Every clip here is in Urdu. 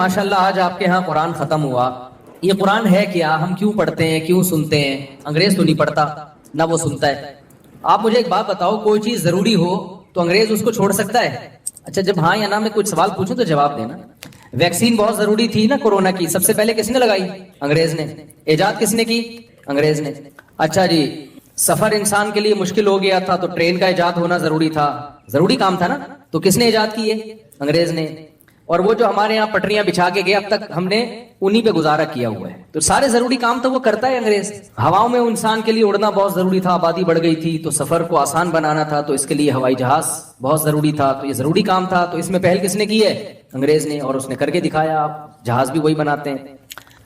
ماشاءاللہ آج آپ کے ہاں قرآن ختم ہوا. یہ قرآن ہے کیا؟ ہم کیوں پڑھتے ہیں، کیوں سنتے ہیں؟ انگریز تو نہیں پڑھتا نہ وہ سنتا ہے. آپ مجھے ایک بات بتاؤ، کوئی چیز ضروری ہو تو انگریز اس کو چھوڑ سکتا ہے؟ اچھا جب ہاں یا نہ میں کچھ سوال پوچھوں تو جواب دینا. ویکسین بہت ضروری تھی نا کورونا کی، سب سے پہلے کس نے لگائی؟ انگریز نے. ایجاد کس نے کی؟ انگریز نے. اچھا جی، سفر انسان کے لیے مشکل ہو گیا تھا تو ٹرین کا ایجاد ہونا ضروری تھا، ضروری کام تھا نا، تو کس نے ایجاد کی ہے؟ انگریز نے. اور وہ جو ہمارے یہاں پٹریاں بچھا کے گئے اب تک ہم نے انہی پہ گزارا کیا ہوا ہے. تو سارے ضروری کام تو وہ کرتا ہے انگریز. ہواؤں میں انسان کے لیے اڑنا بہت ضروری تھا، آبادی بڑھ گئی تھی تو سفر کو آسان بنانا تھا، تو اس کے لیے ہوائی جہاز بہت ضروری تھا، تو یہ ضروری کام تھا. تو اس میں پہل کس نے کی ہے؟ انگریز نے. اور اس نے کر کے دکھایا. آپ جہاز بھی وہی بناتے ہیں.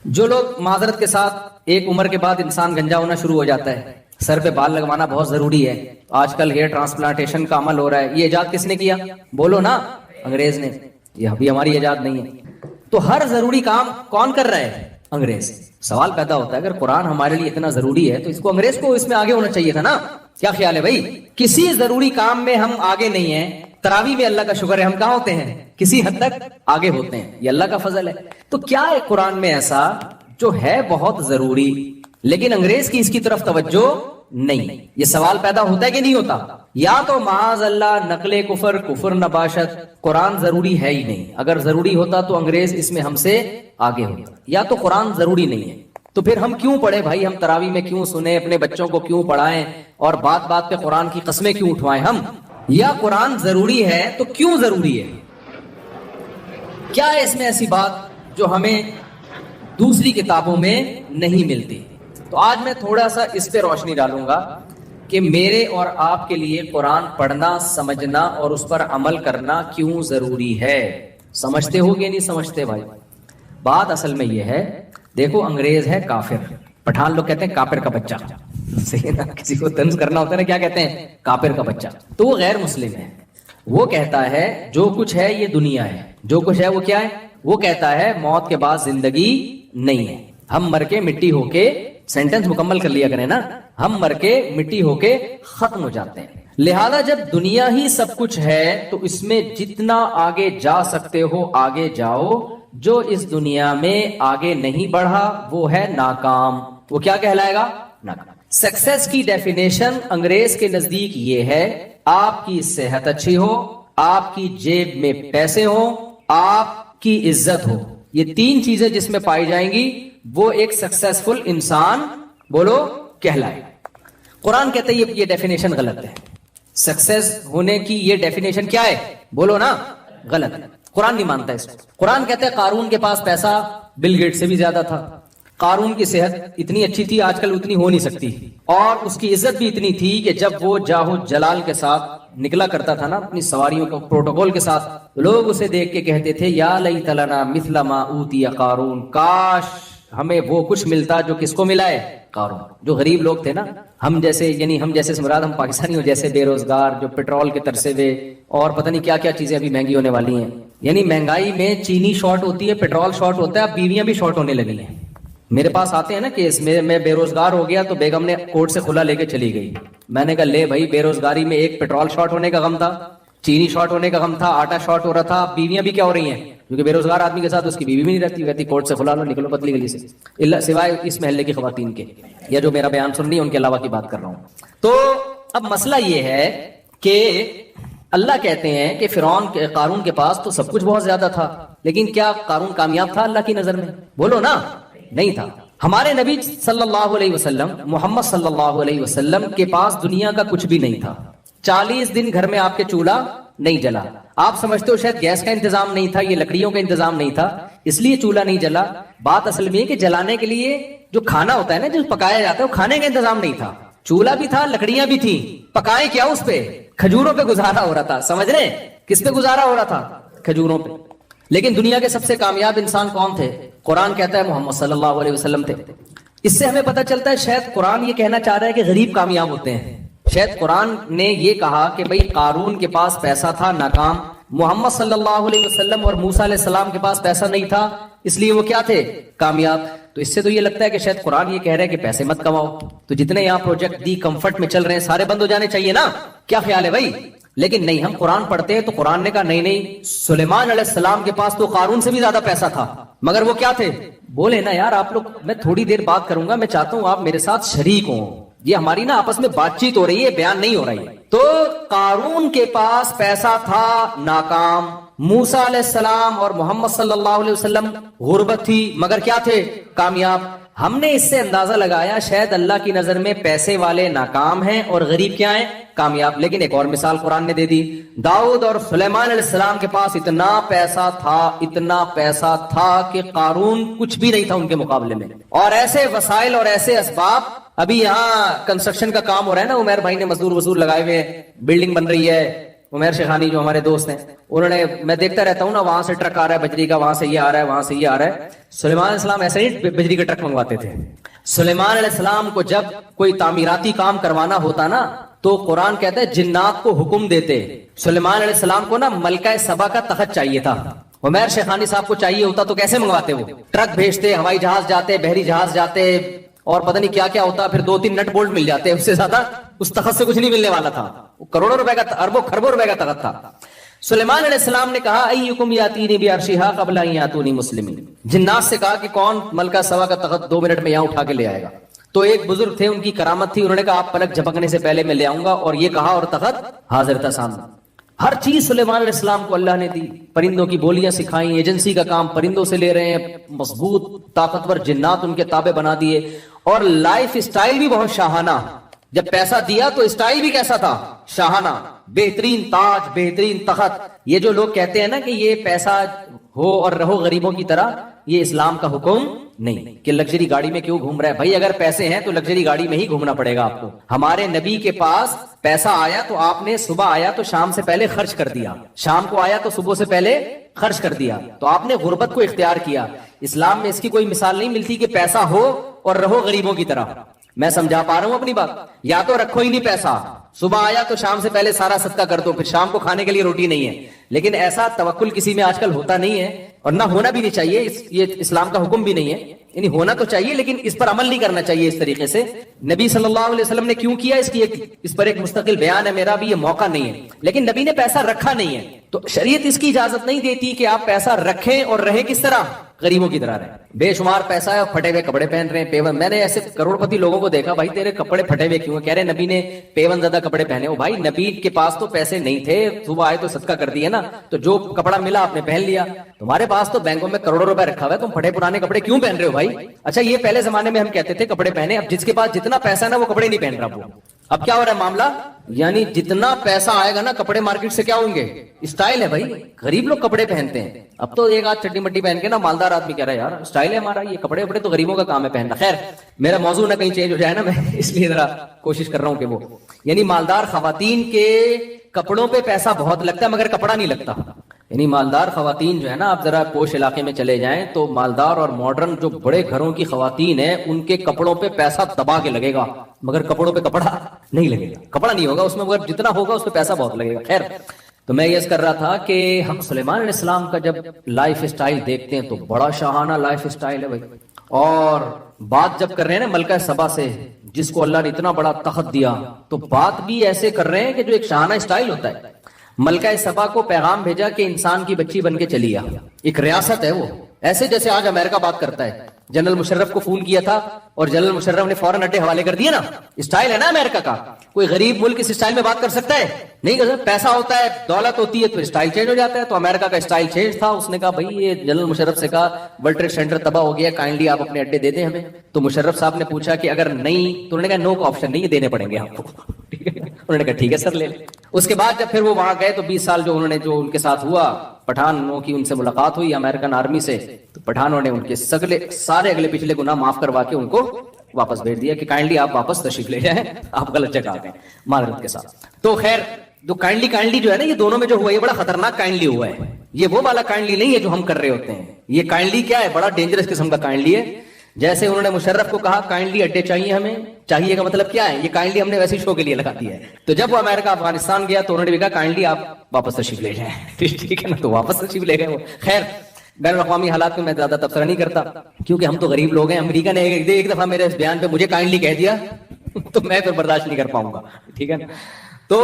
جو لوگ معذرت کے ساتھ ایک عمر کے بعد انسان گنجا ہونا شروع ہو جاتا ہے، سر پہ بال لگوانا بہت ضروری ہے. آج کل ہیئر ٹرانسپلانٹیشن کا عمل ہو رہا ہے. یہ ایجاد کس نے کیا؟ بولو نا. انگریز نے. یہ ابھی ہماری ایجاد نہیں ہے. تو ہر ضروری کام کون کر رہا ہے؟ انگریز. سوال پیدا ہوتا ہے اگر قرآن ہمارے لیے اتنا ضروری ہے تو اس کو انگریز کو اس میں آگے ہونا چاہیے تھا نا. کیا خیال ہے بھائی؟ کسی ضروری کام میں ہم آگے نہیں ہیں. تراویح میں اللہ کا شکر ہے ہم کہاں ہوتے ہیں؟ کسی حد تک آگے ہوتے ہیں. یہ اللہ کا فضل ہے. تو کیا ہے قرآن میں ایسا جو ہے بہت ضروری لیکن انگریز کی اس کی طرف توجہ نہیں؟ یہ سوال پیدا ہوتا ہے کہ نہیں ہوتا؟ یا تو معاذ اللہ نقل کفر، کفر نباشت، قرآن ضروری ہے ہی نہیں. اگر ضروری ہوتا تو انگریز اس میں ہم سے آگے ہوتا. یا تو قرآن ضروری نہیں ہے تو پھر ہم کیوں پڑھیں بھائی؟ ہم تراویح میں کیوں سنیں؟ اپنے بچوں کو کیوں پڑھائیں؟ اور بات بات پہ قرآن کی قسمیں کیوں اٹھوائیں ہم؟ یا قرآن ضروری ہے تو کیوں ضروری ہے؟ کیا ہے اس میں ایسی بات جو ہمیں دوسری کتابوں میں نہیں ملتی؟ تو آج میں تھوڑا سا اس پہ روشنی ڈالوں گا کہ میرے اور آپ کے لیے قرآن پڑھنا، سمجھنا اور اس پر عمل کرنا کیوں ضروری ہے. سمجھتے ہو کہ نہیں سمجھتے بھائی؟ بات اصل میں یہ ہے، دیکھو انگریز ہے کافر. پٹھان لوگ کہتے ہیں کافر کا بچہ. صحیح نا؟ کسی کو طنز کرنا ہوتا ہے نا، کیا کہتے ہیں؟ کافر کا بچہ. تو وہ غیر مسلم ہے. وہ کہتا ہے جو کچھ ہے یہ دنیا ہے. جو کچھ ہے وہ کیا ہے؟ وہ کہتا ہے موت کے بعد زندگی نہیں ہے. ہم مر کے مٹی ہو کے، سینٹنس مکمل کر لیا کریں نا، ہم مر کے مٹی ہو کے ختم ہو جاتے ہیں. لہذا جب دنیا ہی سب کچھ ہے تو اس میں جتنا آگے جا سکتے ہو آگے جاؤ. جو اس دنیا میں آگے نہیں بڑھا وہ ہے ناکام. وہ کیا کہلائے گا؟ ناکام. سکسیس کی ڈیفینیشن انگریز کے نزدیک یہ ہے، آپ کی صحت اچھی ہو، آپ کی جیب میں پیسے ہوں، آپ کی عزت ہو. یہ تین چیزیں جس میں پائی جائیں گی وہ ایک سکسیسفل انسان بولو کہلائے. قرآن کہتا ہے یہ ڈیفینیشن غلط ہے. سکسیس ہونے کی یہ ڈیفینیشن کیا ہے؟ بولو نا. غلط ہے. قرآن نہیں مانتا اس کو. قرآن کہتا ہے قارون کے پاس پیسہ بل گیٹ سے بھی زیادہ تھا. قارون کی صحت اتنی اچھی تھی آج کل اتنی ہو نہیں سکتی، اور اس کی عزت بھی اتنی تھی کہ جب وہ جاہو جلال کے ساتھ نکلا کرتا تھا نا اپنی سواریوں کو پروٹوکول کے ساتھ، لوگ اسے دیکھ کے کہتے تھے یا لیت لنا مثل ما اوتی قارون، کاش ہمیں وہ کچھ ملتا جو کس کو ملا ہے؟ قارون. جو غریب لوگ تھے نا، ہم جیسے، یعنی ہم جیسے مراد ہم پاکستانی ہو جیسے بے روزگار جو پیٹرول کے ترسے ہوئے اور پتہ نہیں کیا کیا چیزیں ابھی مہنگی ہونے والی ہیں. یعنی مہنگائی میں چینی شارٹ ہوتی ہے، پیٹرول شارٹ ہوتا ہے، اب بیویاں بھی شارٹ ہونے لگی ہیں. میرے پاس آتے ہیں نا کیس میں بے روزگار ہو گیا تو بیگم نے کورٹ سے کھلا لے کے چلی گئی. میں نے کہا لے بھائی، بے روزگاری میں ایک پیٹرول شارٹ ہونے کا غم تھا، چینی شارٹ ہونے کا غم تھا، آٹا شارٹ ہو رہا تھا، بیویاں بھی کیا ہو رہی ہیں؟ کیونکہ بے روزگار آدمی کے ساتھ اس کی بیوی بھی نہیں رہتی، کہتی کورٹ سے کھلا لو، نکلو پتلی گلی سے، سوائے اس محلے کی خواتین کے، یا جو میرا بیان سن رہی ہے ان کے علاوہ کی بات کر رہا ہوں. تو اب مسئلہ یہ ہے کہ اللہ کہتے ہیں کہ قارون کے پاس تو سب کچھ بہت زیادہ تھا، لیکن کیا قارون کامیاب تھا اللہ کی نظر میں؟ بولو نا. نہیں تھا. ہمارے نبی صلی اللہ علیہ وسلم، محمد صلی اللہ علیہ وسلم کے پاس دنیا کا کچھ بھی نہیں تھا. 40 دن گھر میں آپ کے چولہا نہیں جلا. آپ سمجھتے ہو شاید گیس کا انتظام نہیں تھا، یہ لکڑیوں کا انتظام نہیں تھا اس لیے چولہا نہیں جلا. بات اصل میں ہے کہ جلانے کے لیے جو کھانا ہوتا ہے نا، جو پکایا جاتا ہے، وہ کھانے کا انتظام نہیں تھا. چولہا بھی تھا، لکڑیاں بھی تھیں، پکائے کیا اس پہ؟ کھجوروں پہ گزارا ہو رہا تھا. سمجھ رہے ہیں؟ کس پہ گزارا ہو رہا تھا؟ کھجوروں پہ. لیکن دنیا کے سب سے کامیاب انسان کون تھے؟ قرآن کہتا ہے محمد صلی اللہ علیہ وسلم تھے. اس سے ہمیں پتہ چلتا ہے شاید قرآن یہ کہنا چاہ رہا ہے کہ غریب کامیاب ہوتے ہیں. شاید قرآن نے یہ کہا کہ بھئی قارون کے پاس پیسہ تھا، ناکام. محمد صلی اللہ علیہ وسلم اور موسیٰ علیہ السلام کے پاس پیسہ نہیں تھا، اس لیے وہ کیا تھے؟ کامیاب. تو اس سے تو یہ لگتا ہے کہ شاید قرآن یہ کہہ رہا ہے کہ پیسے مت کماؤ. تو جتنے یہاں پروجیکٹ دی کمفرٹ میں چل رہے ہیں سارے بند ہو جانے چاہیے نا. کیا خیال ہے بھائی؟ لیکن نہیں، ہم قرآن پڑھتے ہیں تو قرآن نے کہا نہیں نہیں، سلیمان علیہ السلام کے پاس تو قارون سے بھی زیادہ پیسہ تھا، مگر وہ کیا تھے؟ بولے نا یار آپ لوگ، میں تھوڑی دیر بات کروں گا، میں چاہتا ہوں آپ میرے ساتھ شریک ہوں، یہ ہماری نا آپس میں بات چیت ہو رہی ہے، بیان نہیں ہو رہی ہے۔ تو قارون کے پاس پیسہ تھا، ناکام۔ موسیٰ علیہ السلام اور محمد صلی اللہ علیہ وسلم غربت تھی، مگر کیا تھے؟ کامیاب۔ ہم نے اس سے اندازہ لگایا شاید اللہ کی نظر میں پیسے والے ناکام ہیں اور غریب کیا ہیں؟ کامیاب۔ لیکن ایک اور مثال قرآن نے دے دی، داؤد اور سلیمان علیہ السلام کے پاس اتنا پیسہ تھا کہ قارون کچھ بھی نہیں تھا ان کے مقابلے میں، اور ایسے وسائل اور ایسے اسباب۔ ابھی یہاں کنسٹرکشن کا کام ہو رہا ہے نا، عمیر بھائی نے مزدور لگائے ہوئے ہیں، بلڈنگ بن رہی ہے، عمیر شیخانی جو ہمارے دوست ہیں انہوں نے، میں دیکھتا رہتا ہوں نا، وہاں سے ٹرک آ رہا ہے بجری کا، وہاں سے یہ آ رہا ہے، وہاں سے یہ آ رہا ہے۔ سلیمان علیہ السلام ایسے ہی بجری کا ٹرک منگواتے تھے۔ سلیمان علیہ السلام کو جب کوئی تعمیراتی کام کروانا ہوتا نا تو قرآن کہتا ہے جنات کو حکم دیتے۔ سلیمان علیہ السلام کو نا ملکہ سبا کا تخت چاہیے تھا، عمیر شیخانی صاحب کو چاہیے ہوتا تو کیسے منگواتے؟ وہ ٹرک بھیجتے، ہوائی جہاز جاتے، بحری جہاز جاتے، اور پتہ نہیں کیا کیا ہوتا، پھر 2-3 نٹ بولٹ مل جاتے، اس سے زیادہ اس تخت سے کچھ نہیں ملنے والا تھا۔ وہ کروڑوں روپے کا، اربوں خربوں روپے کا تخت تھا۔ سلیمان علیہ السلام نے کہا ایکم یاتینی بعرشھا قبل ان یاتونی مسلمین، جنات سے کہا کہ کون ملکہ سبا کا تخت 2 منٹ میں یہاں اٹھا کے لے آئے گا؟ تو ایک بزرگ تھے، ان کی کرامت تھی، انہوں نے کہا آپ پلک جھپکنے سے پہلے میں لے آؤں گا، اور یہ کہا اور تخت حاضر تھا سامنے۔ ہر چیز سلیمان علیہ السلام کو اللہ نے دی، پرندوں کی بولیاں سکھائیں، ایجنسی کا کام پرندوں سے لے رہے ہیں، مضبوط طاقتور جنات ان کے تابع بنا دیے، اور لائف اسٹائل بھی بہت شاہانہ۔ جب پیسہ دیا تو اسٹائل بھی کیسا تھا؟ شاہانہ، بہترین تاج، بہترین تخت۔ یہ جو لوگ کہتے ہیں نا کہ یہ پیسہ ہو اور رہو غریبوں کی طرح، یہ اسلام کا حکم نہیں کہ لگژری گاڑی میں کیوں گھوم رہا ہے بھائی۔ اگر پیسے ہیں تو لگژری گاڑی میں ہی گھومنا پڑے گا آپ کو۔ ہمارے نبی کے پاس پیسہ آیا تو آپ نے صبح آیا تو شام سے پہلے خرچ کر دیا، شام کو آیا تو صبح سے پہلے خرچ کر دیا، تو آپ نے غربت کو اختیار کیا۔ اسلام میں اس کی کوئی مثال نہیں ملتی کہ پیسہ ہو اور رہو غریبوں کی طرح۔ میں سمجھا پا رہا ہوں اپنی بات؟ یا تو رکھو ہی نہیں پیسہ، صبح آیا تو شام سے پہلے سارا صدقہ کر دو، پھر شام کو کھانے کے لیے روٹی نہیں ہے۔ لیکن ایسا توکل کسی میں آج کل ہوتا نہیں ہے، اور نہ ہونا بھی نہیں چاہیے، یہ اسلام کا حکم بھی نہیں ہے۔ یعنی ہونا تو چاہیے لیکن اس پر عمل نہیں کرنا چاہیے اس طریقے سے۔ نبی صلی اللہ علیہ وسلم نے کیوں کیا، اس پر ایک مستقل بیان ہے میرا بھی، یہ موقع نہیں ہے۔ لیکن نبی نے پیسہ رکھا نہیں ہے، تو شریعت اس کی اجازت نہیں دیتی کہ آپ پیسہ رکھیں اور رہیں کس طرح؟ غریبوں کی طرح رہیں۔ بے شمار پیسہ ہے، پھٹے ہوئے کپڑے پہن رہے ہیں، پیون۔ میں نے ایسے کروڑ پتی لوگوں کو دیکھا، بھائی تیرے کپڑے پھٹے ہوئے کیوں ہیں؟ کہہ رہے نبی نے پیون زدہ کپڑے پہنے ہو۔ بھائی نبی کے پاس تو پیسے نہیں تھے، صبح آئے تو صدقہ کر دیا نا، تو جو کپڑا ملا آپ نے پہن لیا۔ تمہارے پاس تو بینکوں میں کروڑوں روپے رکھا ہوا ہے، تم پھٹے پرانے کپڑے کیوں پہن رہے ہو بھائی؟ اچھا یہ پہلے زمانے میں ہم کہتے تھے کپڑے پہنے، اب جس کے پاس جتنا پیسہ ہے نا وہ کپڑے نہیں پہن رہا۔ وہ اب کیا ہو رہا ہے معاملہ؟ یعنی جتنا پیسہ آئے گا نا کپڑے مارکیٹ سے کیا ہوں گے؟ اسٹائل ہے بھائی، غریب لوگ کپڑے پہنتے ہیں۔ اب تو ایک آدھ چٹی مٹی پہن کے نا مالدار آدمی کہہ رہا ہے یار اسٹائل ہے ہمارا، یہ کپڑے وپڑے تو غریبوں کا کام ہے پہننا۔ خیر میرا موضوع نہ کہیں چینج ہو جائے نا، میں اس لیے ذرا کوشش کر رہا ہوں کہ وہ، یعنی مالدار خواتین کے کپڑوں پہ پیسہ بہت لگتا ہے مگر کپڑا نہیں لگتا۔ یعنی مالدار خواتین جو ہے نا، آپ ذرا پوش علاقے میں چلے جائیں تو مالدار اور ماڈرن جو بڑے گھروں کی خواتین ہیں ان کے کپڑوں پہ پیسہ دبا کے لگے گا مگر کپڑوں پہ کپڑا نہیں لگے گا، کپڑا نہیں ہوگا اس میں، مگر جتنا ہوگا اس پہ پیسہ بہت لگے گا۔ خیر تو میں یہ کر رہا تھا کہ ہم سلیمان علیہ السلام کا جب لائف اسٹائل دیکھتے ہیں تو بڑا شاہانہ لائف اسٹائل ہے بھائی، اور بات جب کر رہے ہیں نا ملکہ سبا سے جس کو اللہ نے اتنا بڑا تخت دیا، تو بات بھی ایسے کر رہے ہیں کہ جو ایک شاہانہ اسٹائل ہوتا ہے۔ ملکہ سبا کو پیغام بھیجا کہ انسان کی بچی بن کے چلی آ، ایک ریاست ہے وہ، ایسے جیسے آج امریکہ بات کرتا ہے۔ جنرل مشرف کو فون کیا تھا اور جنرل مشرف نے فوراً اڈے حوالے کر دیے نا، اسٹائل ہے نا امریکہ کا۔ کوئی غریب ملک اس اسٹائل میں بات کر سکتا ہے؟ نہیں کر سکتا۔ پیسہ ہوتا ہے، دولت ہوتی ہے تو اسٹائل چینج ہو جاتا ہے۔ تو امریکہ کا اسٹائل چینج تھا، اس نے کہا بھائی یہ جنرل مشرف سے کہا ورلڈ ٹریڈ سینٹر تباہ ہو گیا، کائنڈلی آپ اپنے اڈے دے دیں ہمیں۔ تو مشرف صاحب نے پوچھا کہ اگر نہیں، تو انہوں نے کہا نو کا آپشن نہیں ہے، دینے پڑیں گے آپ کو۔ انہوں نے کہا ٹھیک ہے سر لے لیں۔ اس کے بعد جب پھر وہ وہاں گئے تو 20 سال جو انہوں نے جو ان کے ساتھ ہوا، پٹھانوں کی ان سے ملاقات ہوئی امریکن آرمی سے، تو پٹھانوں نے ان کے سارے اگلے پچھلے گناہ معاف کروا کے ان کو واپس بھیج دیا کہ کائنڈلی آپ واپس تشریف لے جائیں، آپ غلط جگہ آ گئے، معذرت کے ساتھ۔ تو خیر جو کائنڈلی جو ہے نا، یہ دونوں میں جو ہوا یہ بڑا خطرناک کائنڈلی ہوا ہے، یہ وہ والا کائنڈلی نہیں ہے جو ہم کر رہے ہوتے ہیں۔ یہ کائنڈلی کیا ہے؟ بڑا ڈینجرس قسم کا کائنڈلی ہے۔ جیسے انہوں نے مشرف کو کہا کائنڈلی اڈے چاہیے ہمیں، چاہیے کا مطلب کیا ہے؟ یہ کائنڈلی ہم نے ویسے شو کے لیے لگا دیا ہے۔ تو جب وہ امریکہ افغانستان گیا تو انہوں نے بھی کہا کائنڈلی آپ واپس تشریف لے جائیں، ٹھیک ہے نا؟ تو واپس تشریف لے گئے وہ۔ خیر بین الاقوامی حالات میں زیادہ تبصرہ نہیں کرتا کیونکہ ہم تو غریب لوگ ہیں۔ امریکہ نے ایک دفعہ میرے اس بیان پہ مجھے کائنڈلی کہہ دیا تو میں پھر برداشت نہیں کر پاؤں گا، ٹھیک ہے نا؟ تو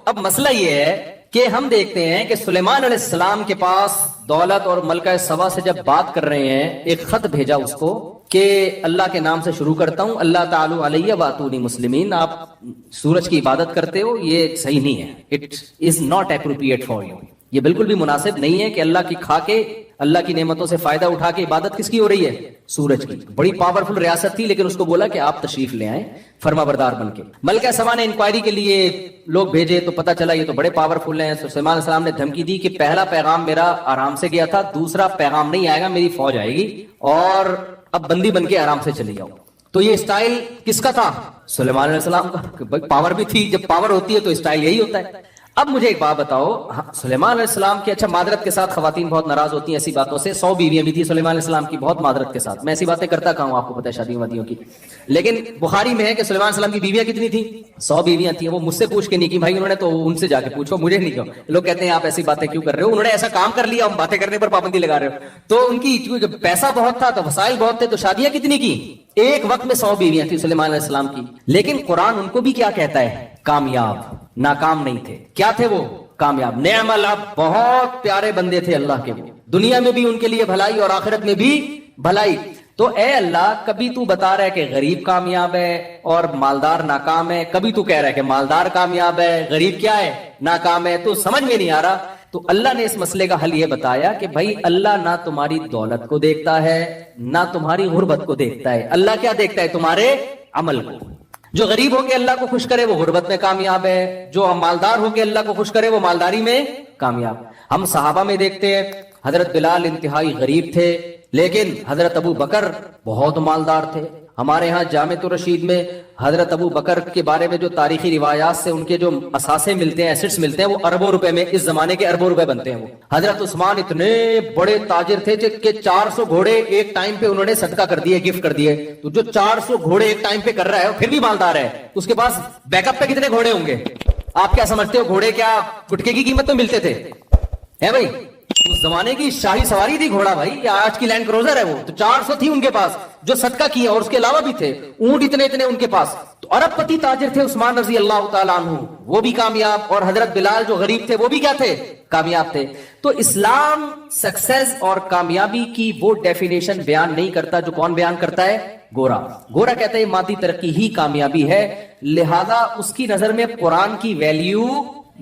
اب مسئلہ یہ ہے کہ ہم دیکھتے ہیں کہ سلیمان علیہ السلام کے پاس دولت اور ملکہ سبا سے جب بات کر رہے ہیں، ایک خط بھیجا اس کو کہ اللہ کے نام سے شروع کرتا ہوں، اللہ تعالی علیہ واتونی مسلمین، آپ سورج کی عبادت کرتے ہو، یہ صحیح نہیں ہے، it is not appropriate for you, یہ بالکل بھی مناسب نہیں ہے کہ اللہ کی کھا کے، اللہ کی نعمتوں سے فائدہ اٹھا کے عبادت کس کی ہو رہی ہے؟ سورج کی۔ بڑی پاورفل ریاست تھی، لیکن اس کو بولا کہ آپ تشریف لے آئیں فرما بردار بن کے۔ ملکہ سبا نے انکوائری کے لیے لوگ بھیجے تو پتہ چلا یہ تو بڑے پاورفل ہیں۔ سلیمان علیہ السلام نے دھمکی دی کہ پہلا پیغام میرا آرام سے گیا تھا، دوسرا پیغام نہیں آئے گا، میری فوج آئے گی اور اب بندی بن کے آرام سے چلی جاؤ۔ تو یہ اسٹائل کس کا تھا؟ سلیمان علیہ السلام کا۔ پاور بھی تھی، جب پاور ہوتی ہے تو اسٹائل یہی ہوتا ہے۔ اب مجھے ایک بات بتاؤ، سلیمان علیہ السلام کی، اچھا معذرت کے ساتھ خواتین بہت ناراض ہوتی ہیں ایسی باتوں سے، 100 بیویاں بھی تھی سلیمان علیہ السلام کی، بہت معذرت کے ساتھ میں ایسی باتیں کرتا کہا ہوں، آپ کو پتہ ہے شادیوں وادیوں کی، لیکن بخاری میں ہے کہ سلیمان علیہ السلام کی بیویاں کتنی تھیں؟ 100 بیویاں تھیں۔ وہ مجھ سے پوچھ کے نہیں کی بھائی انہوں نے، تو ان سے جا کے پوچھو، مجھے نہیں کہو۔ لوگ کہتے ہیں آپ ایسی باتیں کیوں کر رہے ہو، انہوں نے ایسا کام کر لیا، ہم باتیں کرنے پر پابندی لگا رہے ہو۔ تو ان کی پیسہ بہت تھا تو وسائل بہت تھے، تو شادیاں کتنی کی؟ ایک وقت میں 100 بیویاں تھیں سلیمان علیہ السلام کی، لیکن قرآن ان کو بھی کیا کہتا ہے؟ کامیاب، ناکام نہیں تھے۔ کیا تھے وہ؟ کامیاب، نعم العبد، بہت پیارے بندے تھے اللہ کے، وہ دنیا میں بھی ان کے لیے بھلائی اور آخرت میں بھی بھلائی۔ تو اے اللہ، کبھی تو بتا رہا ہے کہ غریب کامیاب ہے اور مالدار ناکام ہے، کبھی تو کہہ رہا ہے کہ مالدار کامیاب ہے، غریب کیا ہے؟ ناکام ہے، تو سمجھ میں نہیں آ رہا۔ تو اللہ نے اس مسئلے کا حل یہ بتایا کہ بھائی اللہ نہ تمہاری دولت کو دیکھتا ہے نہ تمہاری غربت کو دیکھتا ہے، اللہ کیا دیکھتا ہے؟ تمہارے عمل کو۔ جو غریب ہو کے اللہ کو خوش کرے وہ غربت میں کامیاب ہے، جو مالدار ہو کے اللہ کو خوش کرے وہ مالداری میں کامیاب۔ ہم صحابہ میں دیکھتے ہیں، حضرت بلال انتہائی غریب تھے، لیکن حضرت ابو بکر بہت مالدار تھے۔ ہمارے ہاں جامع الرشید میں حضرت ابو بکر کے بارے میں جو تاریخی روایات سے ان کے جو اثاثے ملتے ہیں، ایسٹس ملتے ہیں، وہ اربوں روپے میں، اس زمانے کے اربوں روپے بنتے ہیں۔ وہ حضرت عثمان اتنے بڑے تاجر تھے کہ 400 گھوڑے ایک ٹائم پہ انہوں نے صدقہ کر دیے، گفٹ کر دیے۔ تو جو 400 گھوڑے ایک ٹائم پہ کر رہا ہے پھر بھی مالدار ہے، اس کے پاس بیک اپ پہ کتنے گھوڑے ہوں گے؟ آپ کیا سمجھتے ہو گھوڑے کیا گٹکے کی قیمت میں ملتے تھے؟ ہے بھائی، اس زمانے کی شاہی سواری تھی گھوڑا بھائی، یا آج کی لینڈ کروزر ہے وہ، تو 400 تھی ان کے پاس جو صدقہ کیے، اور اس کے علاوہ بھی تھے اونٹ اتنے ان کے پاس۔ تو ارب پتی تاجر تھے عثمان رضی اللہ تعالیٰ عنہ، وہ بھی کامیاب، اور حضرت بلال جو غریب تھے وہ بھی کیا تھے؟ کامیاب تھے۔ تو اسلام سکسیس اور کامیابی کی وہ ڈیفینیشن بیان نہیں کرتا جو کون بیان کرتا ہے؟ گورا کہتا ہے مادی ترقی ہی کامیابی ہے، لہذا اس کی نظر میں قرآن کی ویلیو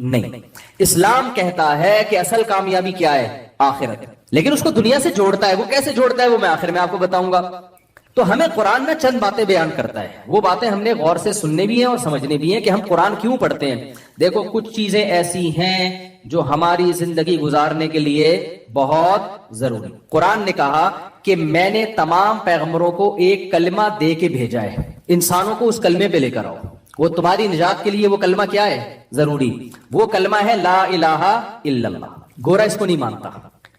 نہیں۔ اسلام کہتا ہے کہ اصل کامیابی کیا ہے؟ آخرت، لیکن اس کو دنیا سے جوڑتا ہے۔ وہ کیسے جوڑتا ہے وہ میں آخر میں آپ کو بتاؤں گا۔ تو ہمیں قرآن میں چند باتیں بیان کرتا ہے، وہ باتیں ہم نے غور سے سننے بھی ہیں اور سمجھنے بھی ہیں کہ ہم قرآن کیوں پڑھتے ہیں۔ دیکھو کچھ چیزیں ایسی ہیں جو ہماری زندگی گزارنے کے لیے بہت ضروری۔ قرآن نے کہا کہ میں نے تمام پیغمبروں کو ایک کلمہ دے کے بھیجا ہے، انسانوں کو اس کلمے پہ لے کر آؤ۔ وہ تمہاری نجات کے لیے وہ کلمہ کیا ہے؟ ضروری۔ وہ کلمہ ہے لا الہ الا اللہ۔ گورا اس کو نہیں مانتا۔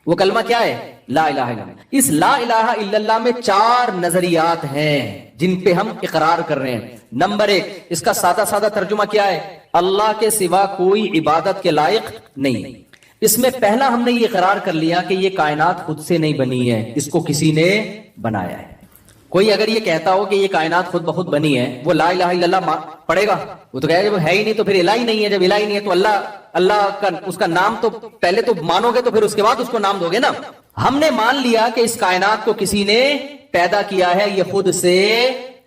وہ کلمہ کیا ہے؟ لا الہ الا اللہ۔ اس لا الہ الا اللہ میں 4 نظریات ہیں جن پہ ہم اقرار کر رہے ہیں۔ نمبر 1، اس کا سادہ ترجمہ کیا ہے؟ اللہ کے سوا کوئی عبادت کے لائق نہیں۔ اس میں پہلا ہم نے یہ اقرار کر لیا کہ یہ کائنات خود سے نہیں بنی ہے، اس کو کسی نے بنایا ہے۔ کوئی اگر یہ کہتا ہو کہ یہ کائنات خود بخود بنی ہے، وہ لا الہ الا اللہ پڑھے گا؟ وہ تو کہے گا جب ہے ہی نہیں تو پھر الہ ہی نہیں ہے، جب الہ ہی نہیں ہے تو اللہ کا اس کا نام تو پہلے تو مانو گے تو پھر اس کے بعد اس کو نام دو گے نا۔ ہم نے مان لیا کہ اس کائنات کو کسی نے پیدا کیا ہے، یہ خود سے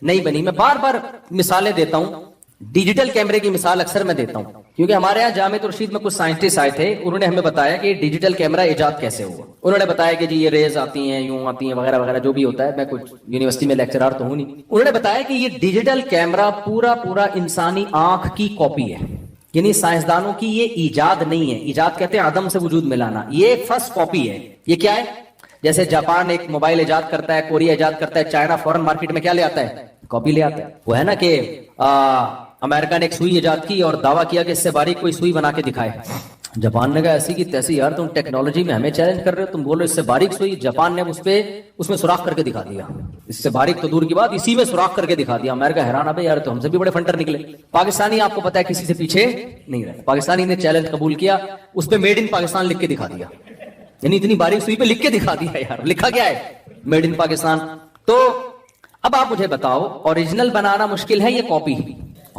نہیں بنی۔ میں بار بار مثالیں دیتا ہوں، ڈیجیٹل کیمرے کی مثال اکثر میں دیتا ہوں، کیونکہ ہمارے یہاں جامع الرشید میں کچھ سائنٹسٹ آئے تھے، انہوں نے ہمیں بتایا کہ ڈیجیٹل کیمرہ ایجاد کیسے ہوا۔ انہوں نے بتایا کہ جی یہ ریز آتی ہیں، یوں آتی ہیں، وغیرہ وغیرہ جو بھی ہوتا ہے۔ میں کچھ یونیورسٹی میں لیکچرار تو ہوں نہیں۔ انہوں نے بتایا کہ یہ ڈیجیٹل کیمرہ پورا انسانی آنکھ کی کاپی ہے، یعنی سائنسدانوں کی یہ ایجاد نہیں ہے۔ ایجاد کہتے ہیں عدم سے وجود میں لانا، یہ فرسٹ کاپی ہے۔ یہ کیا ہے؟ جیسے جاپان ایک موبائل ایجاد کرتا ہے، کوریا ایجاد کرتا ہے، چائنا فورن مارکیٹ میں کیا لے آتا ہے؟ کاپی لے آتا ہے۔ وہ ہے نا کہ امریکہ نے ایک سوئی ایجاد کی اور دعویٰ کیا کہ اس سے باریک کوئی سوئی بنا کے دکھائے۔ جاپان نے کہا ایسی کی تیسی، یار تم ٹیکنالوجی میں ہمیں چیلنج کر رہے ہو، تم بول رہے ہو اس سے باریک سوئی۔ جاپان نے اس میں سوراخ کر کے دکھا دیا، اس سے باریک تو دور کی بات، اسی میں سوراخ کر کے دکھا دیا۔ امریکہ حیران ہے، یار تو ہم سے بھی بڑے فنٹر نکلے۔ پاکستانی آپ کو پتا ہے کسی سے پیچھے نہیں رہے، پاکستانی نے چیلنج قبول کیا، اس پہ میڈ ان پاکستان لکھ کے دکھا دیا، یعنی اتنی باریک سوئی پہ لکھ کے دکھا دیا۔ یار لکھا کیا ہے؟ Made in Pakistan. تو اب آپ مجھے بتاؤ، اوریجنل بنانا مشکل ہے یا کاپی؟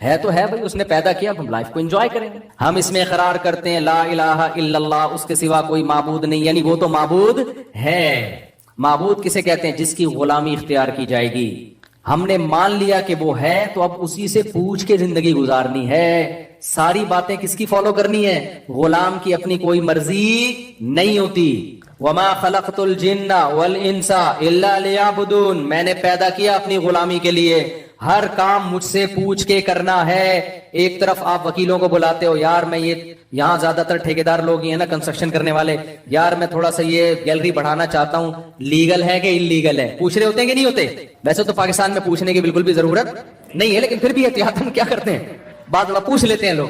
ہے تو ہے بھائی، اس نے پیدا کیا، ہم لائف کو انجوائے کریں. ہم اس میں اقرار کرتے ہیں لا الہ الا اللہ، اس کے سوا کوئی معبود نہیں، یعنی وہ تو معبود ہے. معبود کسے کہتے ہیں؟ جس کی غلامی اختیار کی جائے گی. ہم نے مان لیا کہ وہ ہے، تو اب اسی سے پوچھ کے زندگی گزارنی ہے. ساری باتیں کس کی فالو کرنی ہے؟ غلام کی اپنی کوئی مرضی نہیں ہوتی. وما خلقت الجن والانس الا ليعبدون، میں نے پیدا کیا اپنی غلامی کے لیے، ہر کام مجھ سے پوچھ کے کرنا ہے. ایک طرف آپ وکیلوں کو بلاتے ہو، یار میں یہ، یہاں زیادہ تر ٹھیکیدار لوگ ہی ہیں نا کنسٹرکشن کرنے والے، یار میں تھوڑا سا یہ گیلری بڑھانا چاہتا ہوں، لیگل ہے کہ انلیگل ہے؟ پوچھ رہے ہوتے ہیں کہ نہیں ہوتے؟ ویسے تو پاکستان میں پوچھنے کی بالکل بھی ضرورت نہیں ہے، لیکن پھر بھی احتیاطاً کیا کرتے ہیں، بعض بار پوچھ لیتے ہیں لوگ،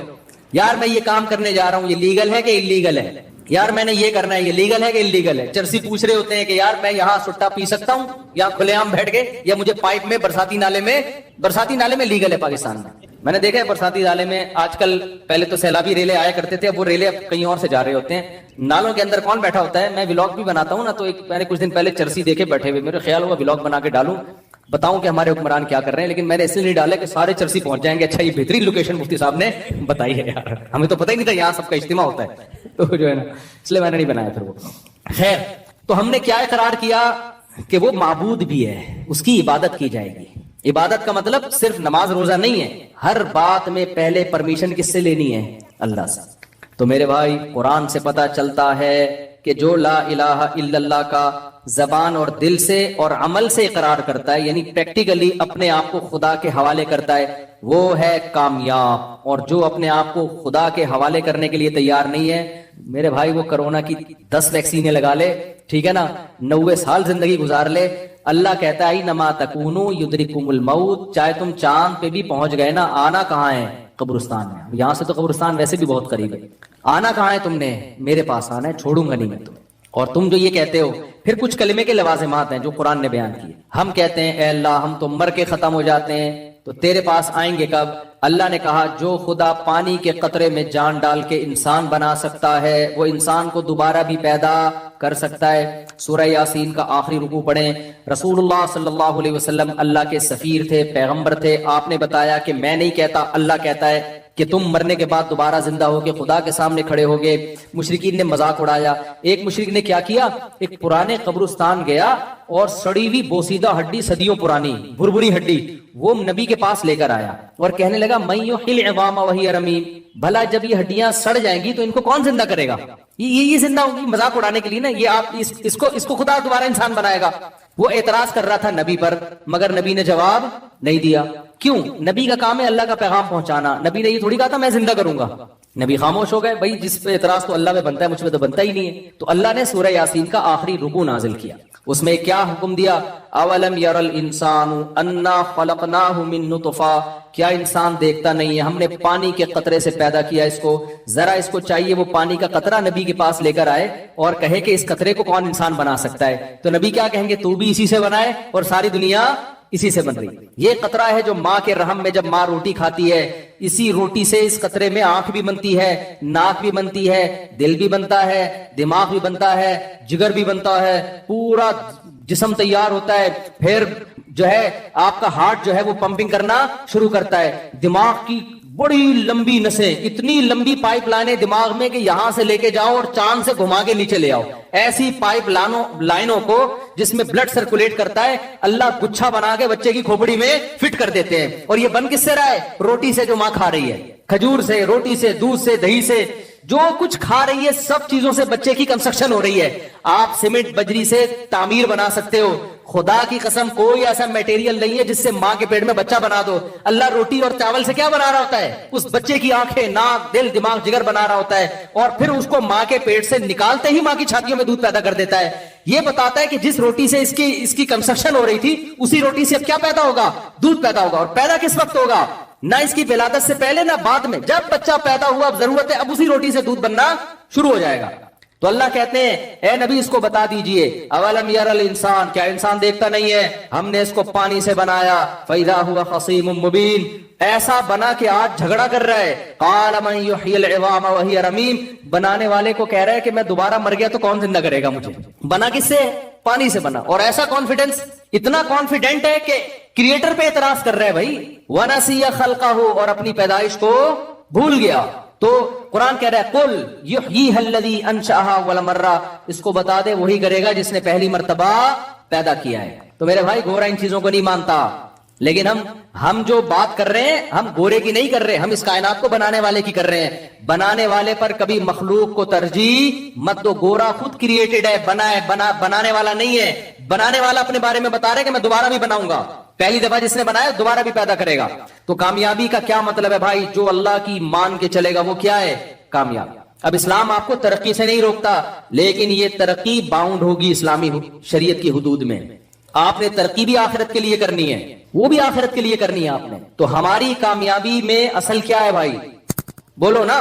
یار میں یہ کام کرنے جا رہا ہوں، یہ لیگل ہے کہ انلیگل ہے؟ یار میں نے یہ کرنا ہے، یہ لیگل ہے کہ انلیگل ہے؟ چرسی پوچھ رہے ہوتے ہیں کہ یار میں یہاں سٹا پی سکتا ہوں یا کھلے عام بیٹھ کے، یا مجھے پائپ میں برساتی نالے میں لیگل ہے پاکستان میں؟ میں نے دیکھا ہے برساتی نالے میں آج کل، پہلے تو سیلابی ریلے آیا کرتے تھے، اب وہ ریلے کہیں اور سے جا رہے ہوتے ہیں. نالوں کے اندر کون بیٹھا ہوتا ہے؟ میں ولاگ بھی بناتا ہوں نا، تو میں نے کچھ دن پہلے چرسی دیکھے بیٹھے ہوئے، میرے خیال ہوا ولاگ بنا کے ڈالوں، بتاؤں کہ ہمارے حکمران کیا کر رہے ہیں، لیکن میں نے اس لیے نہیں ڈالا کہ سارے چرسی پہنچ جائیں گے. اچھا یہ بہترین لوکیشن مفتی صاحب نے بتائی ہے یار، ہمیں تو پتہ ہی نہیں تھا یہاں سب کا اجتماع ہوتا ہے، تو جو ہے نا اس لیے میں نے نہیں بنایا پھر وہ. خیر، تو ہم نے کیا اقرار کیا کہ وہ معبود بھی ہے، اس کی عبادت کی جائے گی. عبادت کا مطلب صرف نماز روزہ نہیں ہے، ہر بات میں پہلے پرمیشن کس سے لینی ہے؟ اللہ سے. تو میرے بھائی قرآن سے پتا چلتا ہے کہ جو لا الہ الا اللہ کا زبان اور دل سے اور عمل سے اقرار کرتا ہے، یعنی پریکٹیکلی اپنے آپ کو خدا کے حوالے کرتا ہے، وہ ہے کامیاب. اور جو اپنے آپ کو خدا کے حوالے کرنے کے لیے تیار نہیں ہے، میرے بھائی وہ کرونا کی 10 ویکسینیں لگا لے، ٹھیک ہے نا، 90 سال زندگی گزار لے، اللہ کہتا ہے انما تکونوا یدرککم الموت، چاہے تم چاند پہ بھی پہنچ گئے نا، آنا کہاں ہے؟ قبرستان میں. یہاں سے تو قبرستان ویسے بھی بہت قریب ہے. آنا کہاں ہے تم نے؟ میرے پاس آنا ہے، چھوڑوں گا نہیں میں تمہیں. اور تم جو یہ کہتے ہو، پھر کچھ کلمے کے لوازمات ہیں جو قرآن نے بیان کیے. ہم کہتے ہیں اے اللہ ہم تو مر کے ختم ہو جاتے ہیں، تو تیرے پاس آئیں گے کب؟ اللہ نے کہا جو خدا پانی کے قطرے میں جان ڈال کے انسان بنا سکتا ہے، وہ انسان کو دوبارہ بھی پیدا کر سکتا ہے. سورہ یاسین کا آخری رکوع پڑھیں. رسول اللہ صلی اللہ علیہ وسلم اللہ کے سفیر تھے، پیغمبر تھے. آپ نے بتایا کہ میں نہیں کہتا، اللہ کہتا ہے کہ تم مرنے کے بعد دوبارہ زندہ ہو کے خدا کے سامنے کھڑے ہوگے. مشرکین نے مذاق اڑایا. ایک مشرک نے کیا کیا، ایک پرانے قبرستان گیا اور سڑی ہوئی بوسیدہ ہڈی، صدیوں پرانی بھربھری ہڈی، وہ نبی کے پاس لے کر آیا اور کہنے لگا من یحیی العظام وہی رمیم، بھلا جب یہ ہڈیاں سڑ جائیں گی تو ان کو کون زندہ کرے گا؟ یہ زندہ ہوگی، مذاق اڑانے کے لیے نا، یہ آپ اس کو خدا دوبارہ انسان بنائے گا. وہ اعتراض کر رہا تھا نبی پر، مگر نبی نے جواب نہیں دیا. کیوں؟ نبی کا کام ہے اللہ کا پیغام پہنچانا. نبی نے یہ تھوڑی کہا تھا میں زندہ کروں گا. نبی خاموش ہو گئے. بھائی جس پہ اعتراض تو اللہ پہ بنتا ہے، مجھ پہ تو بنتا ہی نہیں ہے. تو اللہ نے سورہ یاسین کا آخری رکوع نازل کیا. اس میں کیا حکم دیا؟ اولم یر الانسان انا خلقناہ من نطفہ، کیا انسان دیکھتا نہیں ہے ہم نے پانی کے قطرے سے پیدا کیا اس کو. ذرا اس کو چاہیے وہ پانی کا قطرہ نبی کے پاس لے کر آئے اور کہے کہ اس قطرے کو کون انسان بنا سکتا ہے. تو نبی کیا کہیں گے؟ تو بھی اسی سے بنائے اور ساری دنیا اسی سے بن رہی. یہ قطرہ ہے جو ماں کے رحم میں جب ماں روٹی کھاتی ہے، اسی روٹی سے اس قطرے میں آنکھ بھی بنتی ہے، ناک بھی بنتی ہے، دل بھی بنتا ہے، دماغ بھی بنتا ہے، جگر بھی بنتا ہے، پورا جسم تیار ہوتا ہے. پھر جو ہے آپ کا ہارٹ جو ہے وہ پمپنگ کرنا شروع کرتا ہے. دماغ کی بڑی لمبی نسیں، اتنی لمبی پائپ لائنیں دماغ میں کہ یہاں سے لے کے جاؤ اور چاند سے گھما کے نیچے لے آؤ. ایسی پائپ لائنوں کو جس میں بلڈ سرکولیٹ کرتا ہے، اللہ گچھا بنا کے بچے کی کھوپڑی میں فٹ کر دیتے ہیں. اور یہ بن کس سے رہا ہے؟ روٹی سے جو ماں کھا رہی ہے، کھجور سے، روٹی سے، دودھ سے، دہی سے، جو کچھ کھا رہی ہے سب چیزوں سے بچے کی کنسٹرکشن ہو رہی ہے. آپ سیمنٹ بجری سے تعمیر بنا سکتے ہو. خدا کی قسم کوئی ایسا میٹیریل نہیں ہے جس سے ماں کے پیٹ میں بچہ بنا دو. اللہ روٹی اور چاول سے کیا بنا رہا ہوتا ہے؟ اس بچے کی آنکھیں، ناک، دل، دماغ، جگر بنا رہا ہوتا ہے، اور پھر اس کو ماں کے پیٹ سے نکالتے ہی ماں کی چھاتیوں میں دودھ پیدا کر دیتا ہے. یہ بتاتا ہے کہ جس روٹی سے اس کی کنسٹرکشن ہو رہی تھی، اسی روٹی سے اب کیا پیدا ہوگا؟ دودھ پیدا ہوگا. اور پیدا کس وقت ہوگا؟ نہ اس کی ولادت سے پہلے نہ بعد میں. جب بچہ پیدا ہوا اب ضرورت ہے، اب اسی روٹی سے دودھ بننا شروع ہو جائے گا. تو اللہ کہتے ہیں اے نبی اس کو بتا دیجئے اولم یر الانسان، کیا انسان دیکھتا نہیں ہے ہم نے اس کو پانی سے بنایا، فاذا هو خصیم مبین، ایسا بنا کہ آج جھگڑا کر رہا ہے. قال من یحیی العظام وهي رمیم، بنانے والے کو کہہ رہا ہے کہ میں دوبارہ مر گیا تو کون زندہ کرے گا مجھے؟ بنا کس سے؟ پانی سے بنا. اور ایسا کانفیڈنس، اتنا کانفیڈنٹ ہے کہ کریٹر پہ اعتراض کر رہے ہیں بھائی. وَنَسِيَ خَلْقَهُ, اور اپنی پیدائش کو بھول گیا. تو قرآن کہہ رہا ہے قُلْ يُحْيِيهَا الَّذِي أَنشَأَهَا أَوَّلَ مَرَّةٍ, اس کو بتا دے وہی کرے گا جس نے پہلی مرتبہ پیدا کیا ہے. تو میرے بھائی گورا ان چیزوں کو نہیں مانتا, لیکن ہم جو بات کر رہے ہیں ہم گورے کی نہیں کر رہے, ہم اس کائنات کو بنانے والے کی کر رہے ہیں. بنانے والے پر کبھی مخلوق کو ترجیح مت دو. گورا خود کریٹڈ ہے, بنانے والا نہیں ہے. بنانے والا اپنے بارے میں بتا رہا ہے کہ میں دوبارہ بھی بناؤں گا, پہلی دفعہ جس نے بنایا دوبارہ بھی پیدا کرے گا. تو کامیابی کا کیا مطلب ہے بھائی؟ جو اللہ کی مان کے چلے گا وہ کیا ہے؟ کامیاب. اب اسلام آپ کو ترقی سے نہیں روکتا, لیکن یہ ترقی باؤنڈ ہوگی اسلامی شریعت کی حدود میں. آپ نے ترقی بھی آخرت کے لیے کرنی ہے, وہ بھی آخرت کے لیے کرنی ہے آپ نے. تو ہماری کامیابی میں اصل کیا ہے بھائی؟ بولو نا,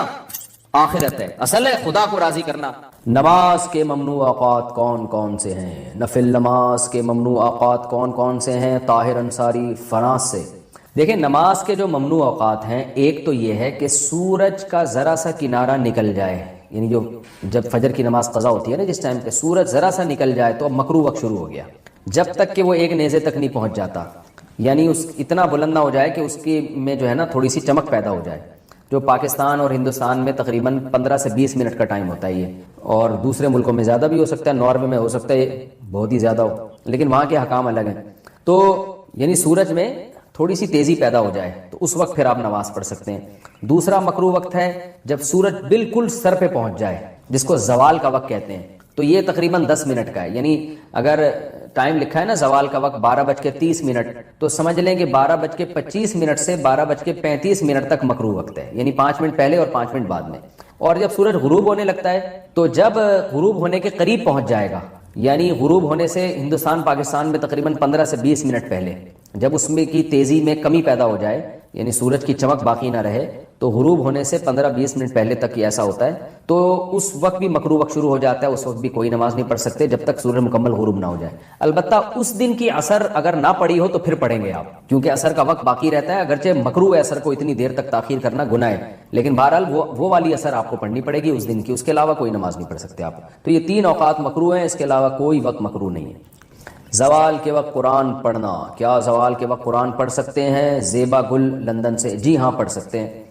آخرت ہے. اصل ہے خدا کو راضی کرنا. نماز کے ممنوع اوقات کون کون سے ہیں؟ نفل نماز کے ممنوع اوقات کون کون سے ہیں؟ طاہر انصاری فرانس سے. دیکھیں نماز کے جو ممنوع اوقات ہیں, ایک تو یہ ہے کہ سورج کا ذرا سا کنارہ نکل جائے, یعنی جب فجر کی نماز قضا ہوتی ہے نا, جس ٹائم پہ سورج ذرا سا نکل جائے تو اب مکروہ وقت شروع ہو گیا, جب تک کہ وہ ایک نیزے تک نہیں پہنچ جاتا, یعنی اس اتنا بلند نہ ہو جائے کہ اس کی میں جو ہے نا تھوڑی سی چمک پیدا ہو جائے. جو پاکستان اور ہندوستان میں تقریباً 15 سے 20 منٹ کا ٹائم ہوتا ہے یہ, اور دوسرے ملکوں میں زیادہ بھی ہو سکتا ہے, ناروے میں ہو سکتا ہے بہت ہی زیادہ ہو, لیکن وہاں کے حکام الگ ہیں. تو یعنی سورج میں تھوڑی سی تیزی پیدا ہو جائے تو اس وقت پھر آپ نماز پڑھ سکتے ہیں. دوسرا مکروہ وقت ہے جب سورج بالکل سر پہ پہنچ جائے, جس کو زوال کا وقت کہتے ہیں. تو یہ تقریباً 10 منٹ کا ہے, یعنی اگر ٹائم لکھا ہے نا زوال کا وقت 12:30 تو سمجھ لیں کہ 12:25 سے 12:35 تک مکروہ وقت ہے, یعنی 5 منٹ پہلے اور 5 منٹ بعد میں. اور جب سورج غروب ہونے لگتا ہے تو جب غروب ہونے کے قریب پہنچ جائے گا, یعنی غروب ہونے سے ہندوستان پاکستان میں تقریباً 15 سے 20 منٹ پہلے, جب اس میں کی تیزی میں کمی پیدا ہو جائے, یعنی سورج کی چمک باقی نہ رہے, تو غروب ہونے سے 15-20 منٹ پہلے تک یہ ایسا ہوتا ہے, تو اس وقت بھی مکروہ وقت شروع ہو جاتا ہے. اس وقت بھی کوئی نماز نہیں پڑھ سکتے جب تک سورج مکمل غروب نہ ہو جائے. البتہ اس دن کی عصر اگر نہ پڑی ہو تو پھر پڑھیں گے آپ, کیونکہ عصر کا وقت باقی رہتا ہے. اگرچہ مکروہ ہے عصر کو اتنی دیر تک تاخیر کرنا گناہ ہے, لیکن بہرحال وہ والی عصر آپ کو پڑھنی پڑے گی اس دن کی, اس کے علاوہ کوئی نماز نہیں پڑھ سکتے آپ. تو یہ 3 اوقات مکروہ ہیں, اس کے علاوہ کوئی وقت مکروہ نہیں ہے. زوال کے وقت قرآن پڑھنا, کیا زوال کے وقت قرآن پڑھ سکتے ہیں؟ زیبا گل لندن سے. جی ہاں پڑھ سکتے ہیں.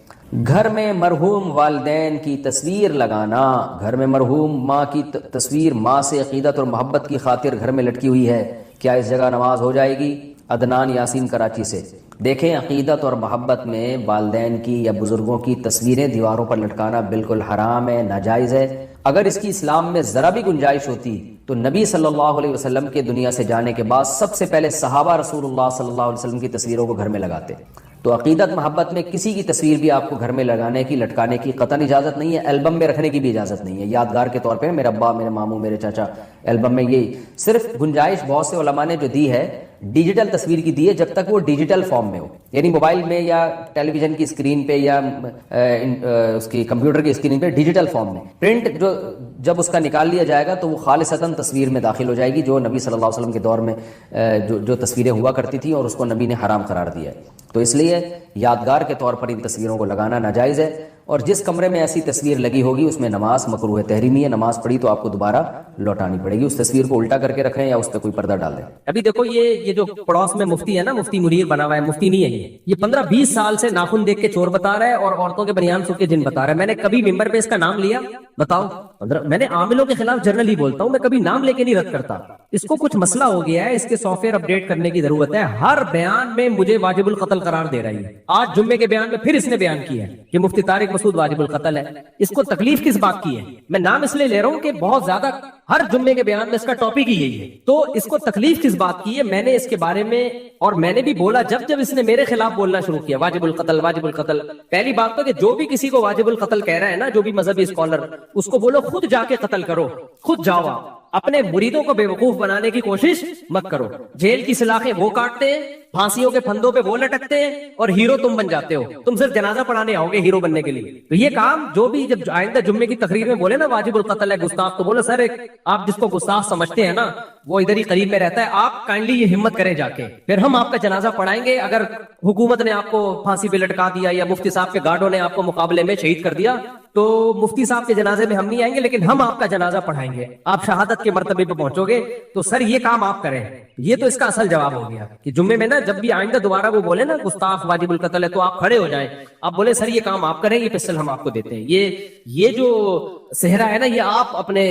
گھر میں مرحوم والدین کی تصویر لگانا, گھر میں مرحوم ماں کی تصویر ماں سے عقیدت اور محبت کی خاطر گھر میں لٹکی ہوئی ہے, کیا اس جگہ نماز ہو جائے گی؟ عدنان یاسین کراچی سے. دیکھیں عقیدت اور محبت میں والدین کی یا بزرگوں کی تصویریں دیواروں پر لٹکانا بالکل حرام ہے, ناجائز ہے. اگر اس کی اسلام میں ذرا بھی گنجائش ہوتی تو نبی صلی اللہ علیہ وسلم کے دنیا سے جانے کے بعد سب سے پہلے صحابہ رسول اللہ صلی اللہ علیہ وسلم کی تصویروں کو گھر میں لگاتے. تو عقیدت محبت میں کسی کی تصویر بھی آپ کو گھر میں لگانے کی لٹکانے کی قطعاً اجازت نہیں ہے, البم میں رکھنے کی بھی اجازت نہیں ہے, یادگار کے طور پہ. میرے ابا, میرے ماموں, میرے چاچا البم میں, یہی صرف گنجائش بہت سے علماء نے جو دی ہے ڈیجیٹل تصویر کی دی ہے, جب تک وہ ڈیجیٹل فارم میں ہو, یعنی موبائل میں یا ٹیلی ویژن کی اسکرین پہ یا اس کی کمپیوٹر کی اسکرین پہ ڈیجیٹل فارم میں. پرنٹ جب اس کا نکال لیا جائے گا تو وہ خالصتاً تصویر میں داخل ہو جائے گی, جو نبی صلی اللہ علیہ وسلم کے دور میں جو تصویریں ہوا کرتی تھیں, اور اس کو نبی نے حرام قرار دیا ہے. تو اس لیے یادگار کے طور پر ان تصویروں کو لگانا ناجائز ہے. اور جس کمرے میں ایسی تصویر لگی ہوگی اس میں نماز مکروہ تحریمی ہے, نماز پڑھی تو آپ کو دوبارہ لوٹانی پڑے گی. اس تصویر کو الٹا کر کے رکھیں یا اس پہ کوئی پردہ ڈال دیں. ابھی دیکھو یہ جو پڑوس میں مفتی ہے نا, مفتی منیر بنا ہوا ہے, مفتی نہیں ہے یہ 15-20 سال سے ناخن دیکھ کے چور بتا رہا ہے اور عورتوں کے بنیان سن کے جن بتا رہا ہے. میں نے کبھی ممبر پہ اس کا نام لیا؟ بتاؤ. میں نے عاملوں کے خلاف جنرلی بولتا ہوں, میں کبھی نام لے کے نہیں رد کرتا. اس کو کچھ مسئلہ ہو گیا ہے, اس کے سافٹ ویئر اپڈیٹ کرنے کی ضرورت ہے. ہر بیان میں مجھے واجب القتل قرار دے رہی ہے. آج جمعے کے بیان میں پھر اس نے بیان کیا ہے کہ مفتی طارق مسعود واجب القتل ہے. اس کو تکلیف کس بات کی ہے؟ میں نام اس لیے لے رہا ہوں کہ بہت زیادہ ہر جمعے کے بیان میں اس کا ٹاپک ہی یہی ہے. تو اس کو تکلیف کس بات کی ہے؟ میں نے اس کے بارے میں, اور میں نے بھی بولا جب اس نے میرے خلاف بولنا شروع کیا واجب القتل واجب القتل. پہلی بات تو کہ جو بھی کسی کو واجب القتل کہہ رہا ہے نا, جو بھی مذہبی اسکالر, اس کو بولو خود جا کے قتل کرو, خود جاؤ. اپنے مریدوں کو بے وقوف بنانے کی کوشش مت کرو. جیل کی سلاخیں وہ کاٹتے ہیں, پھانسیوں کے پھندوں پہ وہ لٹکتے ہیں, اور ہیرو تم بن جاتے ہو. تم صرف جنازہ پڑھانے آؤ گے ہیرو بننے کے لیے. تو یہ کام جو بھی جب آئندہ جمعے کی تقریر میں بولے نا واجب القتل ہے گستاخ, تو بولو سر آپ جس کو گستاخ سمجھتے ہیں نا وہ ادھر ہی قریب میں رہتا ہے, آپ کائنڈلی یہ ہمت کریں جا کے, پھر ہم آپ کا جنازہ پڑھائیں گے. اگر حکومت نے آپ کو پھانسی پہ لٹکا دیا یا مفتی صاحب کے گارڈوں نے آپ کو مقابلے میں شہید کر دیا تو مفتی صاحب کے جنازے میں ہم نہیں آئیں گے لیکن ہم آپ کا جنازہ پڑھائیں گے, آپ شہادت کے مرتبے پہ پہنچو گے تو سر یہ کام آپ کریں. یہ تو اس کا اصل جواب ہو گیا کہ جمعے میں نا جب بھی آئندہ دوبارہ وہ بولے نا گستاخ واجب القتل ہے تو آپ کھڑے ہو جائیں, آپ بولے سر یہ کام آپ کریں, یہ پسٹل ہم آپ کو دیتے ہیں. یہ جو صحرا ہے نا یہ آپ اپنے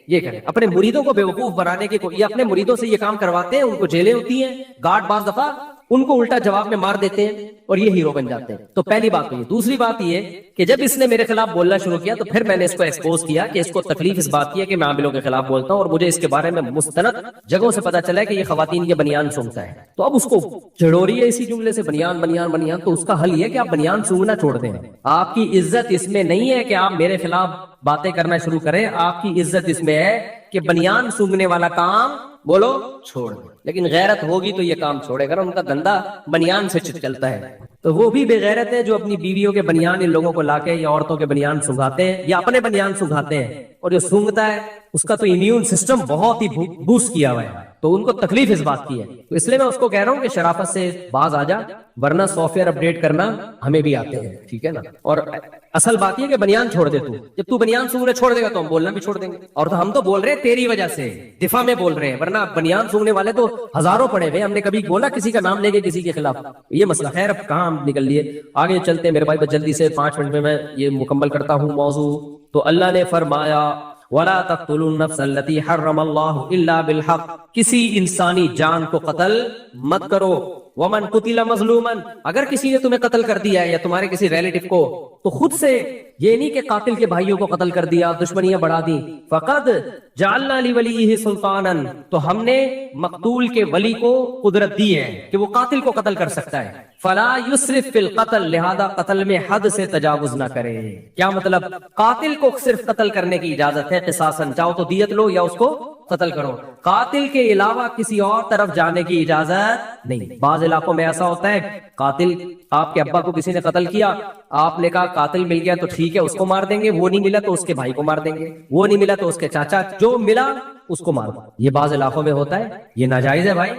یہ کریں, اپنے مریدوں کو بیوقوف بنانے کے, یہ اپنے مریدوں سے یہ کام کرواتے ہیں, ان کو جیلیں ہوتی ہیں, گارڈ بعض دفعہ ان کو الٹا جواب میں مار دیتے ہیں اور یہ ہیرو بن جاتے ہیں. تو پہلی بات تو یہ. دوسری بات یہ کہ جب اس نے میرے خلاف بولنا شروع کیا تو پھر میں نے اس کو ایکسپوز کیا کہ اس کو تکلیف اس بات کی ہے کہ میں عاملوں کے خلاف بولتا ہوں اور مجھے اس کے بارے میں مستند جگہوں سے پتا چلا ہے کہ یہ خواتین کے بنیان سونگتا ہے. تو اب اس کو چڑھو رہی ہے اسی جملے سے بنیان بنیان بنیان. تو اس کا حل یہ کہ آپ بنیان سونگنا چھوڑ دیں. آپ کی عزت اس میں نہیں ہے کہ آپ میرے خلاف باتیں کرنا شروع کریں, آپ کی عزت اس میں ہے کہ بنیان سونگنے والا کام بولو چھوڑ دیں. لیکن غیرت ہوگی تو یہ کام چھوڑے گا. ان کا دھندا بنیان سے چلتا ہے. تو وہ بھی بے غیرت ہے جو اپنی بیویوں کے بنیان ان لوگوں کو لا کے یا عورتوں کے بنیان سنگھاتے ہیں یا اپنے بنیان سنگھاتے ہیں, اور جو سونگتا ہے اس کا تو امیون سسٹم بہت ہی بوسٹ کیا ہوا ہے, تو ان کو تکلیف اس بات کی ہے. تو اس لیے میں اس کو کہہ رہا ہوں کہ شرافت سے باز آ جا, ورنہ سافٹ ویئر اپڈیٹ کرنا ہمیں بھی آتے ہیں, ٹھیک ہے نا. اور اصل بات یہ کہ بنیان چھوڑ دے تو, جب تو بنیان سونگنے چھوڑ دے گا تو ہم بولنا بھی چھوڑ دیں گے. اور تو ہم تو بول رہے ہیں تیری وجہ سے, دفاع میں بول رہے ہیں, ورنہ بنیان سونگنے والے تو ہزاروں پڑے ہوئے. ہم نے کبھی بولا کسی کا نام لے کے کسی کے خلاف, یہ مسئلہ. خیر اب کہاں ہم نکل لیے, آگے چلتے ہیں میرے بھائی. بس جلدی سے 5 منٹ میں یہ مکمل کرتا ہوں موضوع. تو اللہ نے فرمایا وَلَا تَقْتُلُوا النَّفْسَ الَّتِي حَرَّمَ اللَّهُ إِلَّا بِالْحَقِّ, کسی انسانی جان کو قتل مت کرو. وَمَنْ قُتِلَ مَظْلُومًا, اگر کسی نے تمہیں قتل کر دیا ہے یا تمہارے کسی ریلیٹو کو, تو خود سے یہ نہیں کہ قاتل کے بھائیوں کو قتل کر دیا, دشمنیاں بڑھا دی. فَقَدْ جَعَلْنَا لِوَلِيِّهِ سُلْطَانًا, تو ہم نے مقتول کے ولی کو قدرت دی ہے کہ وہ قاتل کو قتل کر سکتا ہے. فَلَا يُسْرِفْ فِي الْقَتْلِ, لہذا قتل میں حد سے تجاوز نہ کرے. کیا مطلب؟ قاتل کو صرف قتل کرنے کی اجازت ہے قصاصاً, چاہو تو دیت لو یا اس کو قتل کرو. قاتل کے علاوہ کسی اور طرف جانے کی اجازت نہیں. بعض علاقوں میں ایسا ہوتا ہے قاتل, آپ کے ابا کو کسی نے قتل کیا, آپ نے کہا قاتل مل گیا تو ٹھیک ہے اس کو مار دیں گے, وہ نہیں ملا تو اس کے بھائی کو مار دیں گے, وہ نہیں ملا تو اس کے چاچا, جو ملا اس کو مار دو. یہ بعض علاقوں میں ہوتا ہے, یہ ناجائز ہے بھائی.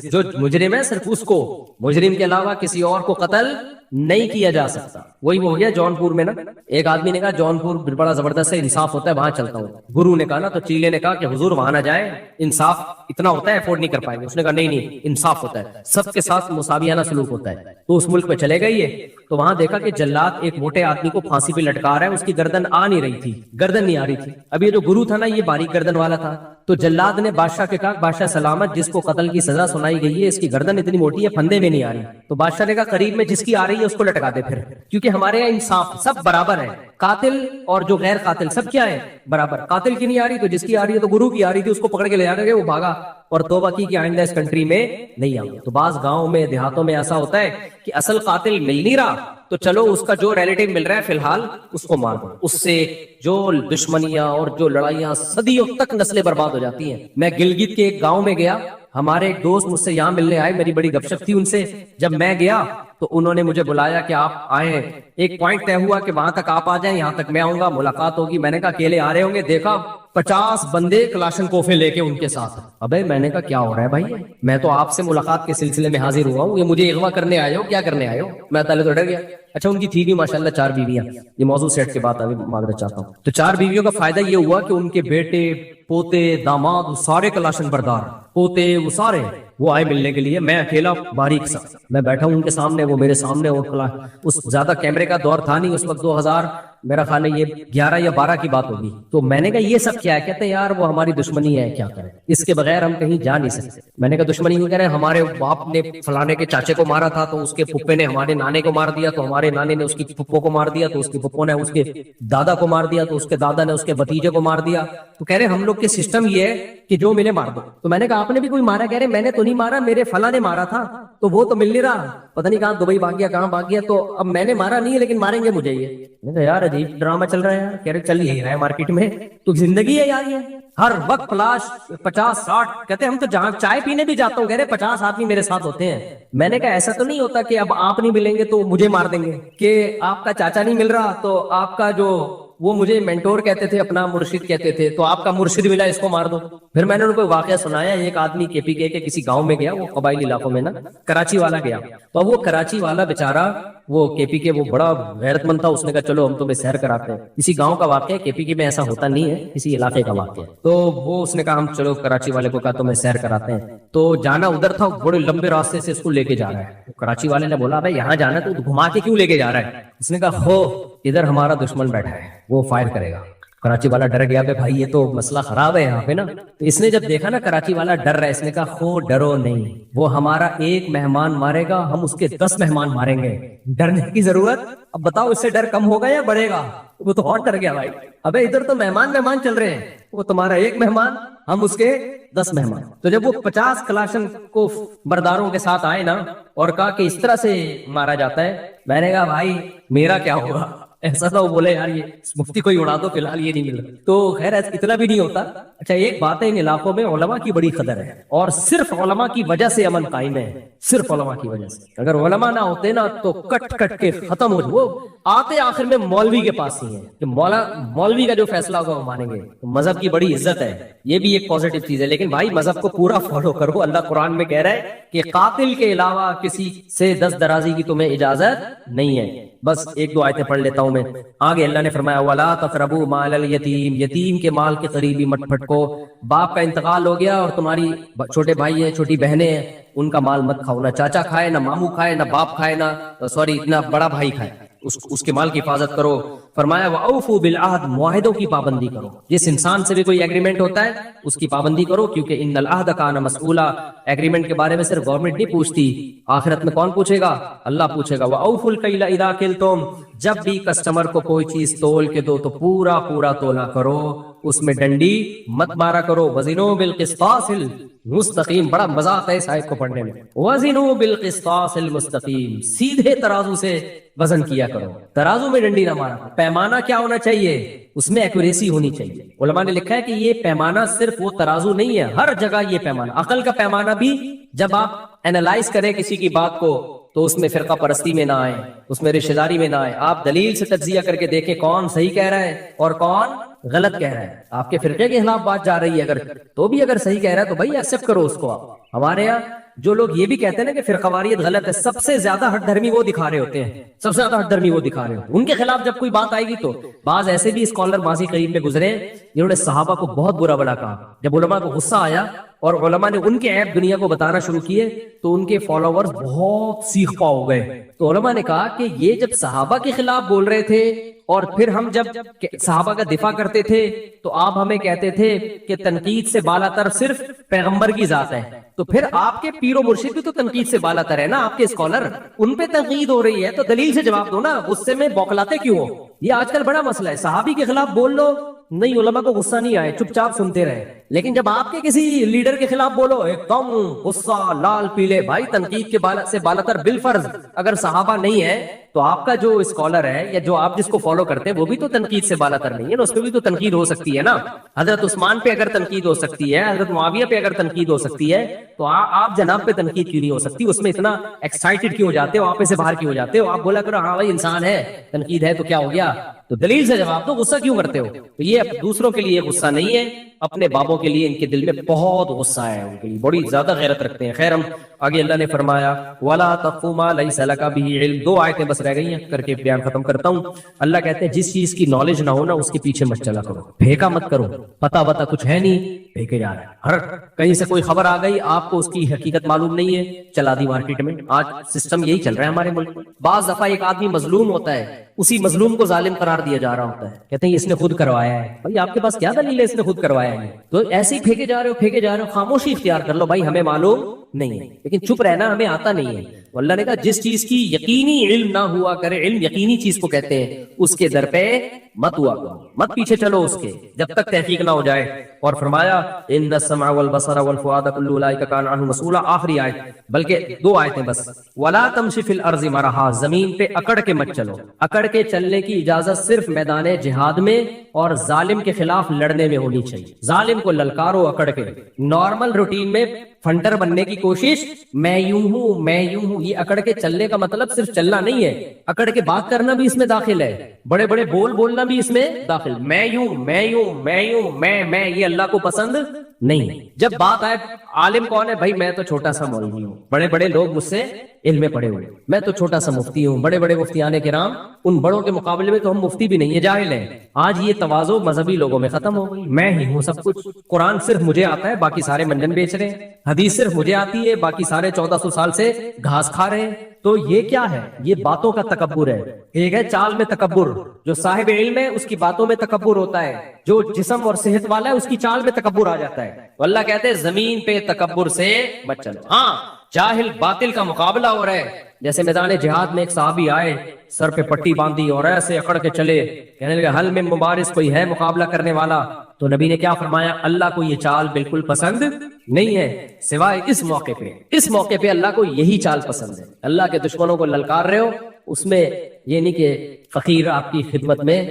جو مجرم ہے صرف اس کو, مجرم کے علاوہ کسی اور کو قتل نہیں کیا جا سکتا. وہی وہ ہو گیا جون پور میں نا, ایک آدمی نے کہا جون پور بڑا زبردست ہے, انصاف ہوتا ہے, وہاں چلتا ہوں. گرو نے کہا نا, تو چیلے نے کہا کہ حضور وہاں نہ جائیں, انصاف اتنا ہوتا ہے افورڈ نہیں کر پائیں گے. اس نے کہا نہیں انصاف ہوتا ہے, سب کے ساتھ مساویانہ سلوک ہوتا ہے. تو اس ملک میں چلے گئے یہ, تو وہاں دیکھا کہ جلاد ایک موٹے آدمی کو پھانسی پہ لٹکا رہا ہے, اس کی گردن آ نہیں رہی تھی, گردن نہیں آ رہی تھی. اب یہ جو گرو تھا نا یہ باریک گردن والا تھا, تو جلاد نے بادشاہ کے کہا بادشاہ سلامت, جس کو قتل کی سزا سنائی گئی ہے اس کی گردن اتنی موٹی ہے پھندے میں نہیں آ رہی. تو بادشاہ نے کہا قریب میں جس کی آ رہی ہے اس کو لٹکا دے پھر, کیونکہ ہمارے یہاں انصاف سب برابر ہے, قاتل اور جو غیر قاتل سب کیا ہے برابر. قاتل کی نہیں آ رہی تو جس کی آ رہی ہے, تو گرو کی آ رہی تھی اس کو پکڑ کے لے جانے گے, وہ بھاگا اور توبہ کی کہ آئندہ اس کنٹری میں نہیں آؤں. تو بعض گاؤں میں دیہاتوں میں ایسا ہوتا ہے کہ اصل قاتل مل نہیں رہا, تو چلو اس کا جو ریلیٹو مل رہا ہے فی الحال اس کو مار دو. اس سے جو دشمنیاں اور جو لڑائیاں صدیوں تک نسلیں برباد ہو جاتی ہیں. میں گلگت کے ایک گاؤں میں گیا, ہمارے ایک دوست مجھ سے یہاں ملنے آئے, میری بڑی گپ شپ تھی ان سے. جب میں گیا تو انہوں نے مجھے بلایا کہ آپ آئیں, ایک پوائنٹ طے ہوا کہ وہاں تک آپ آ جائیں, یہاں تک میں آؤں گا, ملاقات ہوگی. میں نے کہا اکیلے آ رہے ہوں گے, دیکھا 50 بندے کلاشن کوفے لے کے ان کے ساتھ. ابے میں نے کہا کیا ہو رہا ہے بھائی, میں تو آپ سے ملاقات کے سلسلے میں حاضر ہوا ہوں, یہ مجھے اغوا کرنے آئے ہو, کیا کرنے آئے ہو؟ میں پہلے تو ڈر گیا. اچھا ان کی تھی بھی ماشاءاللہ 4 بیویاں, یہ موضوع سیٹ کے بعد ابھی معذرت چاہتا ہوں. تو 4 بیویوں کا فائدہ یہ ہوا کہ ان کے بیٹے پوتے داماد وہ سارے کلاشن بردار, پوتے وہ سارے وہ آئے ملنے کے لیے. میں اکیلا باریک سا, میں بیٹھا ہوں ان کے سامنے, وہ میرے سامنے. اس زیادہ کیمرے کا دور تھا نہیں اس وقت, 2000 میرا خیال ہے یہ 11 یا 12 کی بات ہوگی. تو میں نے کہا یہ سب کیا ہے؟ کہتے ہیں یار وہ ہماری دشمنی ہے, کیا کریں, اس کے بغیر ہم کہیں جا نہیں سکتے. میں نے کہا دشمنی کیوں کہہ رہے ہیں؟ ہمارے باپ نے فلانے کے چاچے کو مارا تھا, تو اس کے پھپھے نے ہمارے نانے کو مار دیا, تو ہمارے نانے نے اس کی پھپھو کو مار دیا, تو اس کے پھپھو نے اس کے دادا کو مار دیا, تو اس کے دادا نے اس کے بھتیجے کو مار دیا. تو کہہ رہے ہم لوگ کے سسٹم یہ ہے کہ جو ملے مار دو. تو میں نے کہا آپ نے بھی کوئی مارا؟ کہہ رہے میں نے تو نہیں مارا, میرے فلاں نے مارا تھا, تو وہ تو مل نہیں رہا, پتہ نہیں کہاں دبئی بھاگ گیا, کہاں بھاگ گیا, تو اب میں نے مارا نہیں ہے لیکن ماریں گے مجھے. یہ میں کہا یار عجیب ڈرامہ چل رہا ہے یار. کہہ رہے چل ہی رہا ہے مارکیٹ میں, تو زندگی ہے یار, یہ ہر وقت فلاش 50-60. کہتے ہم تو جہاں چائے پینے بھی جاتا ہوں, کہہ رہے 50 آدمی میرے ساتھ ہوتے ہیں. میں نے کہا ایسا تو نہیں ہوتا کہ اب آپ نہیں ملیں گے تو مجھے مار دیں گے, کہ آپ کا چاچا نہیں مل رہا تو آپ کا جو وہ مجھے مینٹور کہتے تھے, اپنا مرشد کہتے تھے, تو آپ کا مرشد ملا اس کو مار دو. پھر میں نے ان کو واقعہ سنایا. ایک آدمی KPK کے کسی گاؤں میں گیا, وہ قبائلی علاقوں میں نا, کراچی والا گیا. تو وہ کراچی والا بیچارہ وہ کے پی کے وہ بڑا غیرت مند تھا, اس نے کہا چلو ہم تمہیں سیر کراتے ہیں. کسی گاؤں کا واقعہ ہے, کے پی کے میں ایسا ہوتا نہیں ہے, کسی علاقے کا واقعہ ہے. تو وہ اس نے کہا ہم چلو کراچی والے کو کہا تمہیں سیر کراتے ہیں. تو جانا ادھر تھا, بڑے لمبے راستے سے اس کو لے کے جا رہا ہے. کراچی والے نے بولا بھائی یہاں جانا تو گھما کے کیوں لے کے جا رہا ہے؟ اس نے کہا ہو ادھر ہمارا دشمن بیٹھا ہے, وہ فائر کرے گا. کراچی والا ڈر گیا کہ بھائی یہ تو مسئلہ خراب ہے یہاں پہ نا. تو اس نے جب دیکھا نا کراچی والا ڈر رہا ہے, اس نے کہا خو ڈرو نہیں, وہ ہمارا ایک مہمان مارے گا, ہم اس کے 10 مہمان ماریں گے, ڈرنے کی ضرورت. اب بتاؤ اس سے ڈر کم ہوگا یا بڑھے گا؟ وہ تو اور ڈر گیا بھائی. ابے ادھر تو مہمان چل رہے ہیں, وہ تمہارا ایک مہمان, ہم اس کے 10 مہمان. تو جب وہ 50 کلاشن کو برداروں کے ساتھ آئے نا اور کہا کہ اس طرح سے مارا جاتا ہے, میں نے کہا بھائی میرا کیا ہوگا. ایسا تھا وہ بولے یار یہ مفتی کو ہی اڑا دو, فی الحال یہ نہیں مل رہا. تو خیر اتنا بھی نہیں ہوتا. اچھا ایک بات ہے, ان علاقوں میں علماء کی بڑی قدر ہے, اور صرف علماء کی وجہ سے امن قائم ہے, صرف علماء کی وجہ سے. اگر علماء نہ ہوتے نا تو کٹ کے ختم ہو. وہ آتے آخر میں مولوی کے پاس ہی ہے کہ مولوی کا جو فیصلہ ہوگا وہ مانیں گے. مذہب کی بڑی عزت ہے, یہ بھی ایک پازیٹو چیز ہے. لیکن بھائی مذہب کو پورا فالو کرو. اللہ قرآن میں کہہ رہا ہے کہ قاتل کے علاوہ کسی سے دست درازی کی تمہیں اجازت نہیں ہے. بس ایک دو آیتیں پڑھ لیتا ہوں میں. آگے اللہ نے فرمایا وَلَا تَقْرَبُوا مَالَ الْيَتِيمِ, یتیم کے مال کے قریبی مت پھٹکو. باپ کا انتقال ہو گیا اور تمہاری چھوٹے بھائی ہیں, چھوٹی بہنیں ہیں, ان کا مال مت کھاؤ. نہ چاچا کھائے, نہ ماموں کھائے, نہ باپ کھائے, نہ بڑا بھائی کھائے. اس کے مال کی حفاظت کرو. فرمایا وَأَوْفُوا بِالْعَهْدِ, معاہدوں کی پابندی کرو. جس انسان سے بھی کوئی ایگریمنٹ ہوتا ہے اس کی پابندی کرو, کیونکہ ان العہد کان مسئولا, ایگریمنٹ کے بارے میں صرف گورنمنٹ نہیں پوچھتی, آخرت میں کون پوچھے گا؟ اللہ پوچھے گا. وَأَوْفُوا الْكَيْلَ إِذَا كِلْتُمْ, جب بھی کسٹمر کو کوئی چیز تول کے دو تو پورا تولا کرو, اس میں ڈنڈی مت مارا کرو. وزنوا بالقسطاس المستقیم, بڑا مزہ آتا ہے اس آیت کو پڑھنے میں. وزنوا بالقسطاس المستقیم, سیدھے ترازو سے وزن کیا کرو, ترازو میں ڈنڈی نہ مارا. پیمانہ کیا ہونا چاہیے؟ اس میں ایکوریسی ہونی چاہیے. علماء نے لکھا ہے کہ یہ پیمانہ صرف وہ ترازو نہیں ہے, ہر جگہ یہ پیمانہ. عقل کا پیمانہ بھی جب آپ اینالائز کریں کسی کی بات کو تو اس میں فرقہ پرستی میں نہ آئے, اس میں رشتہ داری میں نہ آئے. آپ دلیل سے تجزیہ کر کے دیکھیں کون صحیح کہہ رہا ہے اور کون غلط کہہ رہا ہے. آپ کے فرقے کے خلاف بات جا رہی ہے اگر تو بھی اگر صحیح کہہ رہا ہے تو بھائی ایکسپٹ کرو اس کو. آپ ہمارے یہاں جو لوگ یہ بھی کہتے ہیں نا کہ فرقواریت غلط ہے, سب سے زیادہ ہٹ دھرمی وہ دکھا رہے ہوتے ہیں, سب سے زیادہ ہٹ دھرمی وہ دکھا رہے ہوتے ہیں. ان کے خلاف جب کوئی بات آئے گی تو بعض ایسے بھی اسکالر ماضی قریب میں گزرے جنہوں نے صحابہ کو بہت برا بلا کہا. جب علماء کو غصہ آیا اور علماء نے ان کے عیب دنیا کو بتانا شروع کیے تو ان کے فالوورز بہت سیخ پا ہو گئے. تو علماء نے کہا کہ یہ جب صحابہ کے خلاف بول رہے تھے اور پھر ہم جب صحابہ کا دفاع کرتے تھے تو آپ ہمیں کہتے تھے کہ تنقید سے بالا تر صرف پیغمبر کی ذات ہے, تو پھر آپ کے پیر و مرشد بھی تو تنقید سے بالا تر ہے نا, آپ کے اسکالر, ان پہ تنقید ہو رہی ہے تو دلیل سے جواب دو نا, غصے میں بوکلاتے کیوں ہو؟ یہ آج کل بڑا مسئلہ ہے. صحابی کے خلاف بول لو, نہیں علماء کو غصہ نہیں آئے, چپ چاپ سنتے رہے. لیکن جب آپ کے کسی لیڈر کے خلاف بولو ایک دم غصہ لال پیلے. بھائی تنقید کے سے بالا تر بالفرض اگر صحابہ نہیں ہے تو آپ کا جو اسکالر ہے یا جو آپ جس کو فالو کرتے ہیں وہ بھی تو تنقید سے بالا تر نہیں ہے نا, اس پہ بھی تو تنقید ہو سکتی ہے نا. حضرت عثمان پہ اگر تنقید ہو سکتی ہے, حضرت معاویہ پہ اگر تنقید ہو سکتی ہے تو آپ جناب پہ تنقید کیوں نہیں ہو سکتی؟ اس میں اتنا ایکسائٹڈ کیوں ہو جاتے ہو, آپ سے باہر کیوں ہو جاتے ہو؟ آپ بولا کرو ہاں بھائی انسان ہے, تنقید ہے تو کیا ہو گیا, تو دلیل سے جواب دو, غصہ کیوں کرتے ہو؟ تو یہ دوسروں کے لیے غصہ نہیں ہے, اپنے بابوں کے لیے ان کے دل میں بہت غصہ ہے, ان کے لیے بڑی زیادہ غیرت رکھتے ہیں. خیر ہم آگے اللہ نے فرمایا وَلَا تَقْفُ مَا لَيْسَ لَكَ بِهِ عِلْمٌ, 2 آیتیں بس رہ گئی ہیں کر کے بیان ختم کرتا ہوں. اللہ کہتے ہیں جس چیز کی نالج نہ ہو نا اس کے پیچھے مت چلا کرو, پھینکا مت کرو. پتا وتا کچھ ہے نہیں, پھینکے جا رہا ہے. ہر کہیں سے کوئی خبر آ گئی, آپ کو اس کی حقیقت معلوم نہیں ہے, چلا دی مارکیٹ میں. آج سسٹم یہی چل رہا ہے ہمارے ملک میں. بعض دفعہ ایک آدمی مظلوم ہوتا ہے, اسی مظلوم کو ظالم قرار دیا جا رہا ہوتا ہے, کہتے ہیں اس نے خود کروایا ہے. بھائی آپ کے پاس کیا دلیل ہے اس نے خود کروایا ہے؟ تو ایسے ہی پھینکے جا رہے ہو, خاموشی اختیار کر لو, بھائی ہمیں معلوم نہیں ہے, لیکن چپ رہنا ہمیں آتا نہیں ہے. اللہ نے کہا جس چیز کی یقینی علم نہ ہوا کرے, علم یقینی چیز کو کہتے ہیں, اس کے در پہ مت ہوا کرو, مت پیچھے چلو اس کے جب تک تحقیق نہ ہو جائے. اور فرمایا ان السمع والبصر والفؤاد كل اولئک کان عنہ مسؤولا, آخری آیت, بلکہ 2 آیتیں بس. ولا تمشی فی الارض مرحا, زمین پہ اکڑ کے مت چلو. اکڑ کے چلنے کی اجازت صرف میدان جہاد میں اور ظالم کے خلاف لڑنے میں ہونی چاہیے. ظالم کو للکارو اکڑ کے. نارمل روٹین میں فنٹر بننے کی کوشش, میں یوں ہوں, یہ اکڑ کے چلنے کا مطلب صرف چلنا نہیں ہے, اکڑ کے بات کرنا بھی اس میں داخل ہے, بڑے بڑے بول بولنا بھی اس میں داخل. میں یوں, میں یہ اللہ کو پسند نہیں. جب بات آئے عالم کون ہے, بھائی میں تو چھوٹا سا مولوی ہوں, بڑے بڑے لوگ مجھ سے علم میں پڑے ہوئے. میں تو چھوٹا سا مفتی ہوں, بڑے بڑے مفتیان کرام ان بڑوں کے مقابلے میں تو ہم مفتی بھی نہیں ہے, جاہل ہیں. آج یہ تواضع مذہبی لوگوں میں ختم ہو گئی. میں ہی ہوں سب کچھ, قرآن صرف مجھے آتا ہے, باقی سارے منجن بیچ رہے ہیں. حدیث صرف مجھے آتی ہے, باقی سارے 1400 سال سے گھاس کھا رہے ہیں. تو یہ کیا ہے؟ یہ باتوں کا تکبر ہے. ایک ہے چال میں تکبر, جو صاحب علم ہے اس کی باتوں میں تکبر ہوتا ہے, جو جسم اور صحت والا ہے اس کی چال میں تکبر آ جاتا ہے. تو اللہ کہتے ہیں زمین پہ تکبر سے مت چلو. ہاں جاہل باطل کا مقابلہ ہو رہا ہے. جیسے میدان جہاد میں ایک صحابی آئے, سر پہ پٹی باندھی اور ایسے اکڑ کے چلے, کہنے لگے حل میں مبارز کوئی ہے مقابلہ کرنے والا؟ تو نبی نے کیا فرمایا, اللہ کو یہ چال بالکل پسند نہیں ہے سوائے اس موقع پہ. اس موقع پہ اللہ کو یہی چال پسند ہے. اللہ کے دشمنوں کو للکار رہے ہو, اس میں یہ نہیں کہ فقیر آپ کی خدمت میں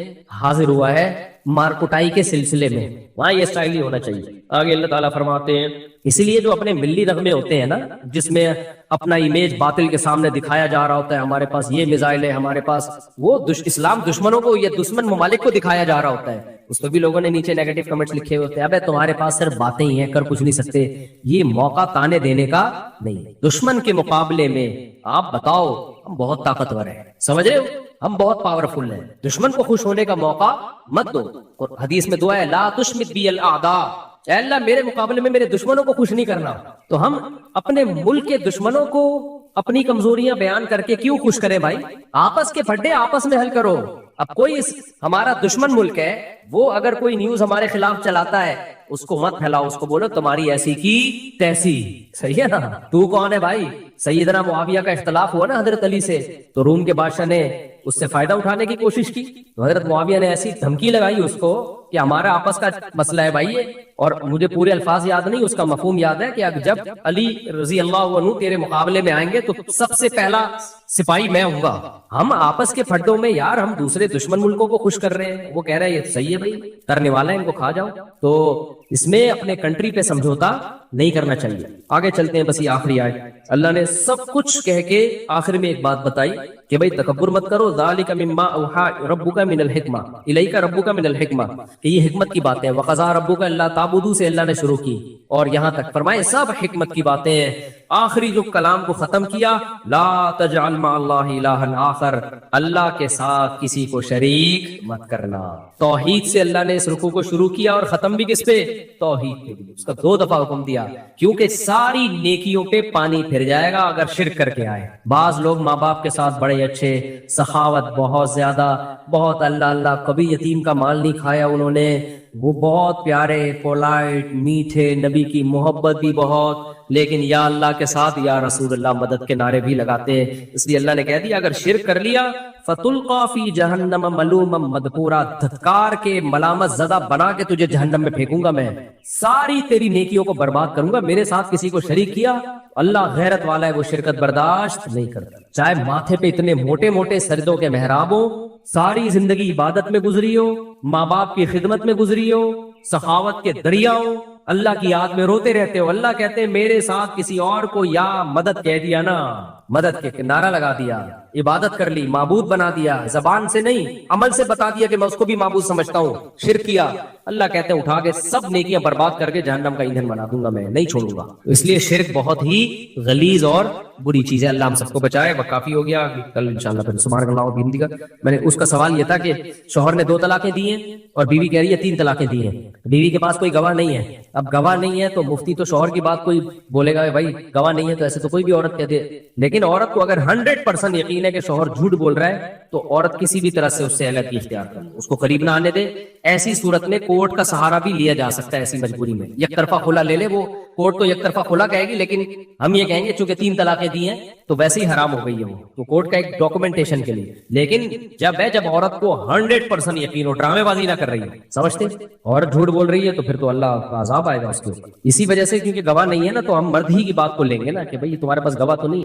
حاضر ہوا ہے مارکوٹائی کے سلسلے میں, وہاں یہ اسٹائل ہی ہونا چاہیے. آگے اللہ تعالیٰ فرماتے ہیں اسی لیے جو اپنے ملی نغمے ہوتے ہیں نا, جس میں اپنا امیج باطل کے سامنے دکھایا جا رہا ہوتا ہے, ہمارے پاس یہ میزائل ہے, ہمارے پاس وہ اسلام دشمنوں کو یا دشمن ممالک کو دکھایا جا رہا ہوتا ہے, اس پہ بھی لوگوں نے نیچے نیگیٹو کمنٹس لکھے ہوتے ہیں, ابے تمہارے پاس صرف باتیں ہی ہیں, کر کچھ نہیں سکتے. یہ موقع تانے دینے کا نہیں. دشمن کے مقابلے میں آپ بتاؤ ہم بہت طاقتور ہیں, سمجھ رہے ہو, ہم بہت پاورفل ہیں. دشمن کو خوش ہونے کا موقع مت دو. اور حدیث میں دعا ہے لا تشمت بی الاعداء, اے اللہ میرے مقابلے میں میرے دشمنوں کو خوش نہیں کرنا. تو ہم اپنے ملک کے دشمنوں کو اپنی کمزوریاں بیان کر کے کیوں خوش کریں بھائی؟ آپس کے پھڈے آپس میں حل کرو. اب کوئی ہمارا دشمن ملک ہے, وہ اگر کوئی نیوز ہمارے خلاف چلاتا ہے اس کو مت پھیلاؤ, اس کو بولو تمہاری ایسی کی تیسی. صحیح ہے نا؟ تو کون ہے بھائی؟ سیدنا معاویہ کا اختلاف ہوا نا حضرت علی سے, تو روم کے بادشاہ نے اس سے فائدہ اٹھانے کی کوشش کی, تو حضرت معاویہ نے ایسی دھمکی لگائی اس کو کہ ہمارا آپس کا مسئلہ ہے بھائی یہ, اور مجھے پورے الفاظ یاد نہیں, اس کا مفہوم یاد ہے کہ جب علی رضی اللہ عنہ تیرے مقابلے میں آئیں گے تو سب سے پہلا سپاہی میں ہوں گا. ہم آپس کے پھڈوں میں یار ہم دوسرے دشمن ملکوں کو خوش کر رہے ہیں, وہ کہہ رہے ہیں یہ صحیح ہے بھائی, کرنے والا ہے ان کو کھا جاؤ. تو اس میں اپنے کنٹری پہ سمجھوتا نہیں کرنا چاہیے. آگے چلتے ہیں, بس یہ آخری آئے. اللہ نے سب کچھ کہہ کے آخر میں ایک بات بتائی کہ بھائی تکبر مت کرو. ذالک مما اوحا ربک من الحکمہ الیک ربک من الحکمہ, کہ یہ حکمت کی باتیں ہیں. وقضا ربک الا تعبدوا سے اللہ نے شروع کی اور یہاں تک فرمائے سب حکمت کی باتیں ہیں. آخری جو کلام کو ختم کیا, لا تجعل مع اللہ الہا آخر, اللہ کے ساتھ کسی کو شریک مت کرنا. توحید سے اللہ نے اس رکوع کو شروع کیا اور ختم بھی کس پہ؟ توحید پہ. اس کا 2 دفعہ حکم دیا, کیونکہ ساری نیکیوں پہ پانی پھر جائے گا اگر شرک کر کے آئے. بعض لوگ ماں باپ کے ساتھ بڑے اچھے, سخاوت بہت زیادہ, بہت اللہ اللہ, کبھی یتیم کا مال نہیں کھایا انہوں نے, وہ بہت پیارے, پولائٹ, میٹھے, نبی کی محبت بھی بہت, لیکن یا اللہ کے ساتھ یا رسول اللہ مدد کے نعرے بھی لگاتے ہیں. اس لیے اللہ نے کہہ دیا اگر شرک کر لیا فَتُلْقَى فِي جَهَنَّمَ مَلُومًا مَدْحُورًا, دھتکار کے ملامت زدہ بنا کے تجھے جہنم میں پھینکوں گا میں, ساری تیری نیکیوں کو برباد کروں گا. میرے ساتھ کسی کو شریک کیا, اللہ غیرت والا ہے, وہ شرکت برداشت نہیں کرتا. چاہے ماتھے پہ اتنے موٹے موٹے سجدوں کے محراب ہو, ساری زندگی عبادت میں گزری ہو, ماں باپ کی خدمت میں گزری ہو, سخاوت کے دریا ہو, اللہ کی یاد میں روتے رہتے ہو, اللہ کہتے ہیں میرے ساتھ کسی اور کو یا مدد کہہ دیا نا, مدد کے نعرہ لگا دیا, عبادت کر لی, معبود بنا دیا, زبان سے نہیں عمل سے بتا دیا کہ میں اس کو بھی معبود سمجھتا ہوں, شرک کیا, اللہ کہتے ہیں اٹھا کے سب نیکیاں برباد کر کے جہنم کا ایندھن بنا دوں گا, میں نہیں چھوڑوں گا. اس لیے شرک بہت ہی غلیظ اور بری چیز ہے. اللہ ہم سب کو بچائے. وقت کافی ہو گیا, کل انشاءاللہ پھر سبحان اللہ و بحمدہ. میں نے اس کا سوال یہ تھا کہ شوہر نے 2 طلاقیں دی ہیں اور بیوی کہہ رہی ہے 3 طلاقیں دی ہیں, بیوی کے پاس کوئی گواہ نہیں ہے. اب گواہ نہیں ہے تو مفتی تو شوہر کی بات کوئی بولے گا بھائی گواہ نہیں ہے, تو ایسے تو کوئی بھی عورت کہہ دے. لیکن عورت کو اگر 100% یقین ہے کہ شوہر جھوٹ بول رہا ہے تو عورت کسی بھی طرح سے اس سے علیحدگی اختیار کرے, اس کو قریب نہ آنے دے. ایسی صورت میں کورٹ کا سہارا بھی لیا جا سکتا ہے. ایسی مجبوری میں یک طرفہ خلا لے لے, وہ کورٹ تو یک طرفہ خلا کہے گی, لیکن ہم یہ کہیں گے چونکہ 3 طلاقیں دی ہیں تو ویسے ہی حرام ہو گئی ہے وہ, تو کورٹ کا ایک ڈاکومنٹیشن کے لیے. لیکن جب عورت کو 100% یقین ہو, ڈرامے بازی نہ کر رہی ہے, سمجھتے عورت جھوٹ بول رہی ہے تو پھر تو اللہ کا عذاب آئے گا اس کے اوپر. اسی وجہ سے کیونکہ گواہ نہیں ہے نا, تو ہم مرد ہی کی بات کو لیں گے نا کہ بھئی تمہارے پاس گواہ تو نہیں.